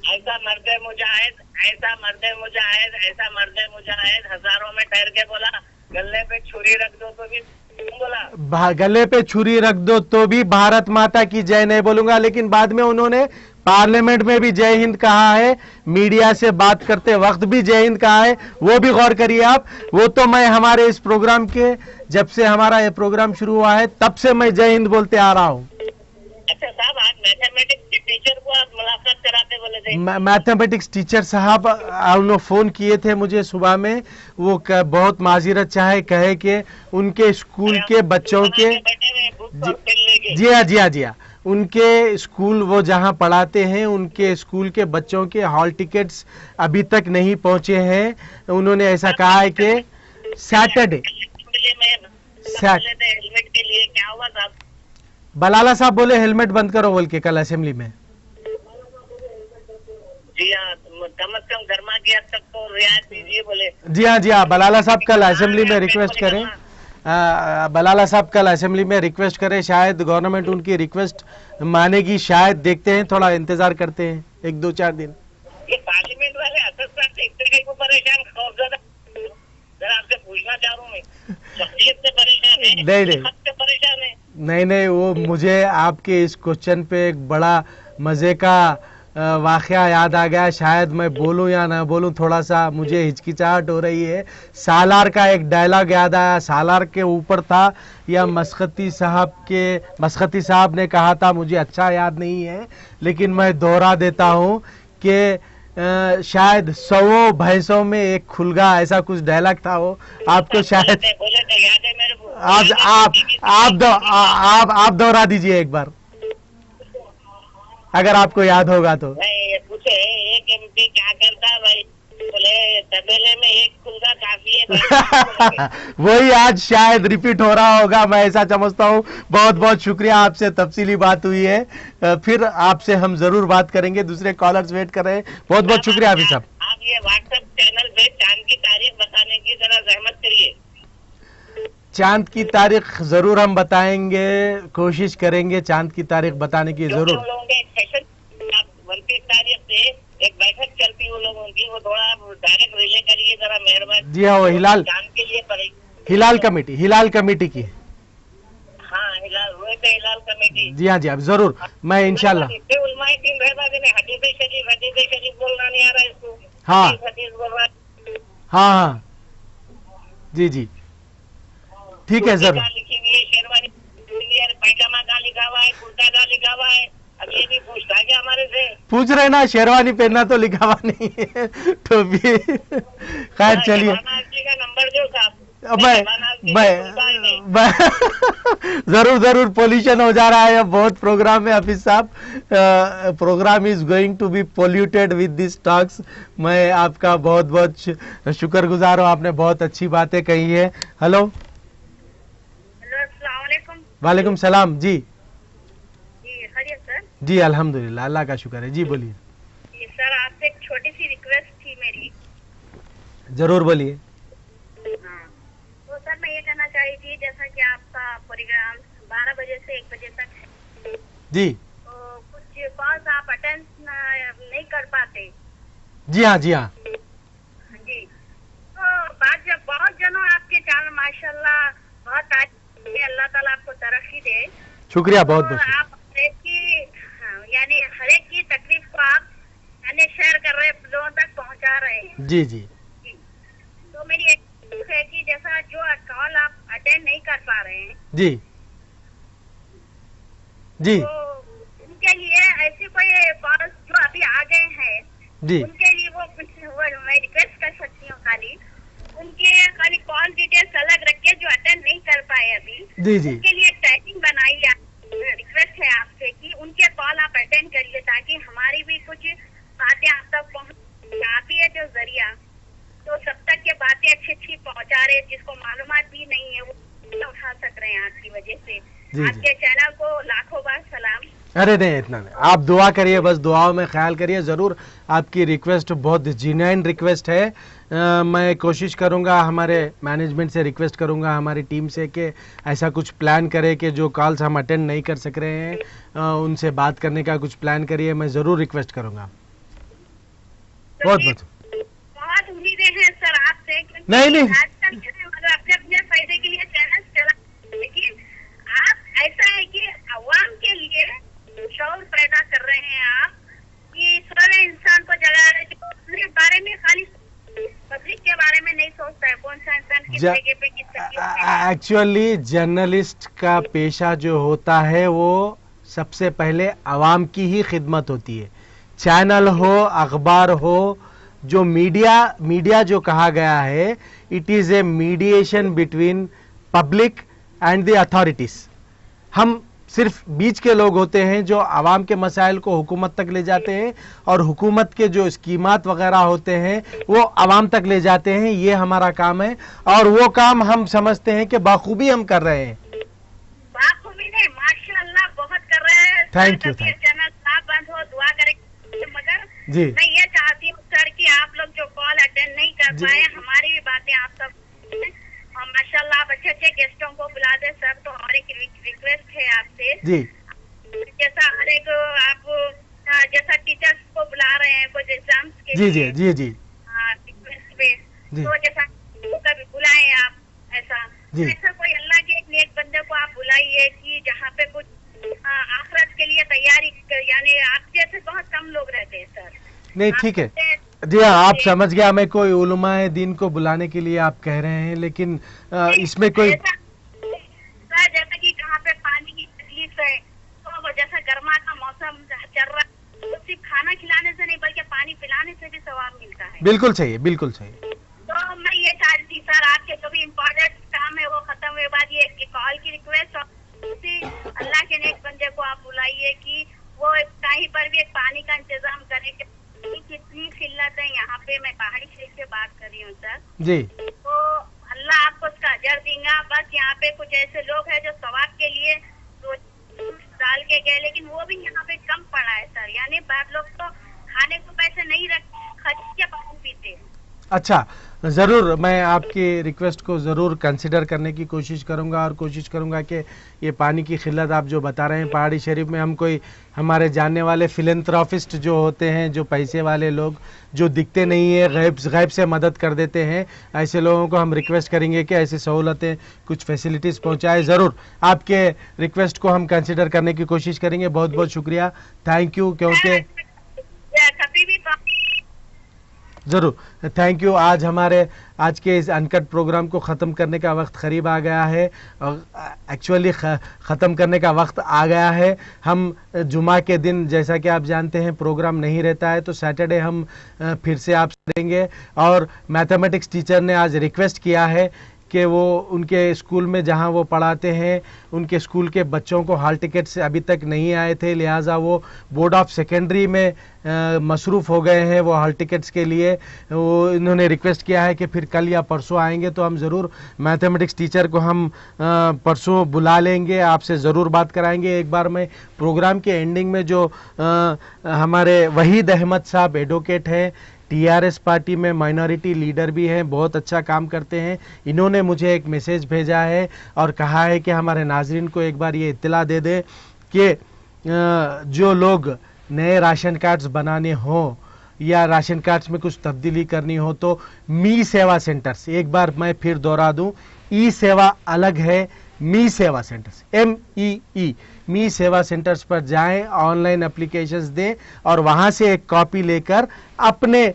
ऐसा मर्दे मुजाहिद, ऐसा मर्दे मुजाहिद, ऐसा मर्दे मुजाहिद हजारों में ठहर के बोला, गले पे छुरी रख दो तो भी बोला, गले पे छुरी रख दो तो भी भारत माता की जय नहीं बोलूंगा। लेकिन बाद में उन्होंने पार्लियामेंट में भी जय हिंद कहा है, मीडिया से बात करते वक्त भी जय हिंद कहा है, वो भी गौर करिए आप। वो तो मैं हमारे इस प्रोग्राम के, जब से हमारा ये प्रोग्राम शुरू हुआ है तब से मैं जय हिंद बोलते आ रहा हूँ। अच्छा साहब, आज मैथमेटिक्स टीचर को आप मुलाकात कराते बोले थे। मैथमेटिक्स टीचर साहब उन्होंने फोन किए थे मुझे सुबह में, वो बहुत माजिरत चाहे, कहे कि उनके स्कूल के बच्चों के, जी हाँ जी हाँ जी हाँ, उनके स्कूल वो जहाँ पढ़ाते हैं उनके स्कूल के बच्चों के हॉल टिकट्स अभी तक नहीं पहुंचे हैं। उन्होंने ऐसा कहा है कि सैटरडे हेलमेट के लिए क्या हुआ साहब? बलाला साहब बोले हेलमेट बंद करो बोल के कल असेंबली में। जी हाँ, कम से कम गर्मा की हद तक तो रियायत दीजिए बोले। जी हाँ बलाला साहब कल असेंबली में रिक्वेस्ट करें, बलाला साहब कल असेंबली में रिक्वेस्ट करें, शायद गवर्नमेंट उनकी रिक्वेस्ट मानेगी, शायद देखते हैं, थोड़ा इंतजार करते हैं 1-2-4 दिन। ये पार्लियामेंट वाले असर देखते को परेशान जरा आपसे पूछना चाह रहा हूँ मैं, शख्सियत से परेशान है, परेशान है? नहीं, वो मुझे आपके इस क्वेश्चन पे एक बड़ा मजे का वाकया याद आ गया, शायद मैं बोलूं या ना बोलूं, थोड़ा सा मुझे हिचकिचाहट हो रही है। सालार का एक डायलॉग याद आया, सालार के ऊपर था या मस्खती साहब ने कहा था, मुझे अच्छा याद नहीं है, लेकिन मैं दोहरा देता हूं कि शायद 100 भैंसों में एक खुलगा, ऐसा कुछ डायलॉग था वो, आपको शायद आप दोहरा दीजिए एक बार, अगर आपको याद होगा तो। पूछे एक एमपी क्या करता है भाई, बोले तबेले में एक खुलगा काफी है। वही आज शायद रिपीट हो रहा होगा, मैं ऐसा समझता हूँ। बहुत बहुत शुक्रिया, आपसे तफसीली बात हुई है, फिर आपसे हम जरूर बात करेंगे। दूसरे कॉलर्स वेट कर रहे हैं, बहुत बहुत शुक्रिया हाफिज साहब। आप ये व्हाट्सएप चैनल पे चांद की तारीख बताने की जरा जहमत करिए। चांद की तारीख जरूर हम बताएंगे, कोशिश करेंगे चांद की तारीख बताने की जरूर। 29 तारीख से एक बैठक चलती वो लोगों की, वो थोड़ा डायरेक्ट रिले करिए जरा, मेहरबानी। जी हाँ, वो हिलाल कमेटी की। हाँ, हिलाल कमेटी। जी हाँ, जरूर, मैं इंशाल्लाह। हदीस शरीफ बोलना नहीं आ रहा इसको। हाँ हदीस बोल रहा है। हाँ, जी, ठीक है सर। लिखी हुई है शेरवानी, पैजामा का लिखा हुआ है, कुर्ता का लिखा हुआ है। अब ये भी पूछता है क्या हमारे से? पूछ रहे ना, शेरवानी पहनना तो लिखा हुआ नहीं है, टोपी। खैर चलिए, नंबर दो साहब। जरूर पोल्यूशन हो जा रहा है अब बहुत प्रोग्राम में हाफिज साहब। Program is going to be polluted with this talks. मैं आपका बहुत बहुत शुक्रगुजार हूँ, आपने बहुत अच्छी बातें कही है। हेलो, अस्सलाम वालेकुम। वालेकुम सलाम। जी खैरियत सर? जी अल्हम्दुलिल्लाह, अल्लाह का शुक्र है। जी बोलिए। सर आपसे एक छोटी सी रिक्वेस्ट थी मेरी। जरूर बोलिए। तो सर मैं ये कहना चाह रही थी, जैसा कि आपका प्रोग्राम 12 बजे से 1 बजे तक जी, तो कुछ कॉल्स आप अटेंड नहीं कर पाते। जी हाँ जी, तो बात जब बहुत जनों आपके चैनल माशाल्लाह बहुत अल्लाह ताला आपको तरक्की दे। शुक्रिया, बहुत बहुत। आप हर एक की तकलीफ को आप शेयर कर रहे, लोगों तक पहुंचा रहे हैं। जी, तो मेरी एक है कि जैसा जो कॉल आप अटेंड नहीं कर पा रहे हैं जी, तो उनके लिए ऐसी कोई कॉल जो अभी आ गए हैं जी, उनके लिए वो मैं रिक्वेस्ट कर सकती हूँ, खाली कॉल डिटेल्स अलग रख के जो अटेंड नहीं कर पाए अभी, जी, उनके लिए टाइपिंग बनाई। रिक्वेस्ट है आपसे कि उनके कॉल आप अटेंड करिए, ताकि हमारी भी कुछ बातें आप तक पहुँच। आप ही है जो जरिया, तो सब तक ये बातें अच्छी पहुँचा रहे, जिसको मालूमात भी नहीं है वो उठा सक रहे हैं आपकी वजह से। आपके चैनल को लाखों बार सलाम। अरे नहीं, इतना नहीं, आप दुआ करिए, बस दुआओं में ख्याल करिए जरूर। आपकी रिक्वेस्ट बहुत जेन्युइन रिक्वेस्ट है। मैं कोशिश करूंगा, हमारे मैनेजमेंट से रिक्वेस्ट करूंगा, हमारी टीम से, कि ऐसा कुछ प्लान करें कि जो कॉल्स हम अटेंड नहीं कर सक रहे हैं उनसे बात करने का कुछ प्लान करिए। मैं जरूर रिक्वेस्ट करूंगा। बहुत उम्मीदें हैं सर आपसे। नहीं आजकल अपने फायदे के लिए चैनल चला, लेकिन आप ऐसा है कि अवाम के लिए शौर पैदा कर रहे हैं आप, कि सारे इंसान को जगा रहे, जो अपने बारे में खाली पब्लिक के बारे में नहीं सोचता है, कौन सा इंसान किस जगह पे किस तकलीफ। एक्चुअली जर्नलिस्ट का पेशा जो होता है वो सबसे पहले अवाम की ही खिदमत होती है। चैनल हो, अखबार हो, जो मीडिया जो कहा गया है, it is a mediation between public and the authorities. हम सिर्फ बीच के लोग होते हैं जो आवाम के मसाइल को हुकूमत तक ले जाते हैं, और हुकूमत के जो स्कीमात वगैरह होते हैं वो आवाम तक ले जाते हैं। ये हमारा काम है, और वो काम हम समझते हैं कि बाखूबी हम कर रहे हैं। बाखूबी नहीं, माशाअल्लाह बहुत कर रहे हैं। Thank you. चैनल बंद हो, दुआ करें। मगर जी, मैं ये चाहती हूँ सर कि आप लोग जो कॉल अटेंड नहीं कर पाए, हमारी भी बातें आप सब, माशाल्लाह आप अच्छे गेस्ट जी जैसा हर एक आप जैसा टीचर्स को बुला रहे हैं कुछ एग्जाम्स के जी लिए, जी जी रिक्वेस्ट पे, जी। तो जैसा कभी बुलाएं आप ऐसा जी। ऐसा कोई अल्लाह के एक नेक बंदे को आप बुलाइए कि जहाँ पे कुछ आखिरत के लिए तैयारी यानी आप जैसे बहुत कम लोग रहते हैं सर। नहीं ठीक है जी हाँ, आप समझ गया। मैं कोई उलमाए दीन को बुलाने के लिए आप कह रहे हैं, लेकिन इसमें कोई सर जैसा कि जहाँ पे पानी की तकलीफ है, तो वो जैसा गर्मा का मौसम चल रहा है, तो सिर्फ खाना खिलाने से नहीं बल्कि पानी पिलाने से भी सवाब मिलता है। बिल्कुल सही है, बिल्कुल सही है। तो मैं ये चाहती थी सर, आपके जो भी इम्पोर्टेंट काम है वो खत्म हुए बाद ये कॉल की रिक्वेस्ट और उसी अल्लाह के नेक बंदे को आप बुलाइए कि वो कहीं पर भी एक पानी का इंतजाम करे। कितनी किल्लत है यहाँ पे, मैं पहाड़ी क्षेत्र से बात कर रही हूँ सर जी। तो अल्लाह आपको उसका अजर देगा। बस यहाँ पे कुछ ऐसे लोग हैं जो सवाब के लिए डाल के गए, लेकिन वो भी यहाँ पे कम पड़ा है सर। यानी बाद लोग तो खाने को पैसे नहीं रखते, खरीद के पानी पीते हैं। अच्छा, ज़रूर मैं आपकी रिक्वेस्ट को ज़रूर कंसिडर करने की कोशिश करूंगा और कोशिश करूंगा कि ये पानी की किल्लत आप जो बता रहे हैं पहाड़ी शरीफ में, हम कोई हमारे जानने वाले फिलेंथ्रोपिस्ट जो होते हैं, जो पैसे वाले लोग जो दिखते नहीं है, गैब से मदद कर देते हैं, ऐसे लोगों को हम रिक्वेस्ट करेंगे कि ऐसी सहूलतें कुछ फैसिलिटीज़ पहुँचाए। ज़रूर आपके रिक्वेस्ट को हम कंसिडर करने की कोशिश करेंगे। बहुत बहुत शुक्रिया, थैंक यू। क्योंकि ज़रूर थैंक यू। आज के इस अनकट प्रोग्राम को ख़त्म करने का वक्त करीब आ गया है, एक्चुअली ख़त्म करने का वक्त आ गया है। हम जुमा के दिन जैसा कि आप जानते हैं प्रोग्राम नहीं रहता है, तो सैटरडे हम फिर से आपसे देंगे। और मैथमेटिक्स टीचर ने आज रिक्वेस्ट किया है कि वो उनके स्कूल में जहां वो पढ़ाते हैं उनके स्कूल के बच्चों को हॉल टिकट से अभी तक नहीं आए थे, लिहाजा वो बोर्ड ऑफ सेकेंडरी में मसरूफ़ हो गए हैं वो हॉल टिकट्स के लिए। वो इन्होंने रिक्वेस्ट किया है कि फिर कल या परसों आएंगे, तो हम ज़रूर मैथमेटिक्स टीचर को हम परसों बुला लेंगे, आपसे ज़रूर बात कराएंगे। एक बार मैं प्रोग्राम के एंडिंग में जो हमारे वहीद अहमद साहब एडवोकेट हैं, टीआरएस पार्टी में माइनॉरिटी लीडर भी हैं, बहुत अच्छा काम करते हैं, इन्होंने मुझे एक मैसेज भेजा है और कहा है कि हमारे नाजरीन को एक बार ये इत्तला दे दे कि जो लोग नए राशन कार्ड्स बनाने हो या राशन कार्ड्स में कुछ तब्दीली करनी हो तो मी सेवा सेंटर्स, एक बार मैं फिर दोहरा दूं, ई सेवा अलग है, मी सेवा सेंटर्स MEE मी सेवा सेंटर्स पर जाएं, ऑनलाइन एप्लीकेशंस दें और वहां से एक कॉपी लेकर अपने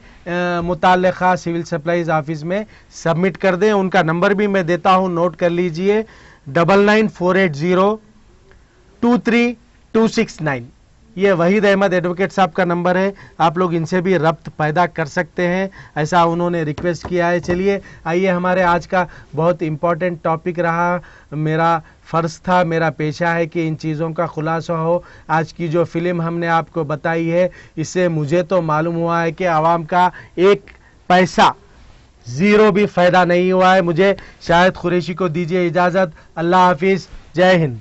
मुताल्लिका सिविल सप्लाईज ऑफिस में सबमिट कर दें। उनका नंबर भी मैं देता हूं, नोट कर लीजिए, 9948023269। ये वहीद अहमद एडवोकेट साहब का नंबर है, आप लोग इनसे भी रब्त पैदा कर सकते हैं, ऐसा उन्होंने रिक्वेस्ट किया है। चलिए आइए, हमारे आज का बहुत इम्पॉर्टेंट टॉपिक रहा, मेरा फ़र्ज़ था, मेरा पेशा है कि इन चीज़ों का खुलासा हो। आज की जो फिल्म हमने आपको बताई है, इससे मुझे तो मालूम हुआ है कि आवाम का एक पैसा ज़ीरो भी फ़ायदा नहीं हुआ है। मुझे शाहिद कुरैशी को दीजिए इजाज़त। अल्लाह हाफिज़, जय हिंद।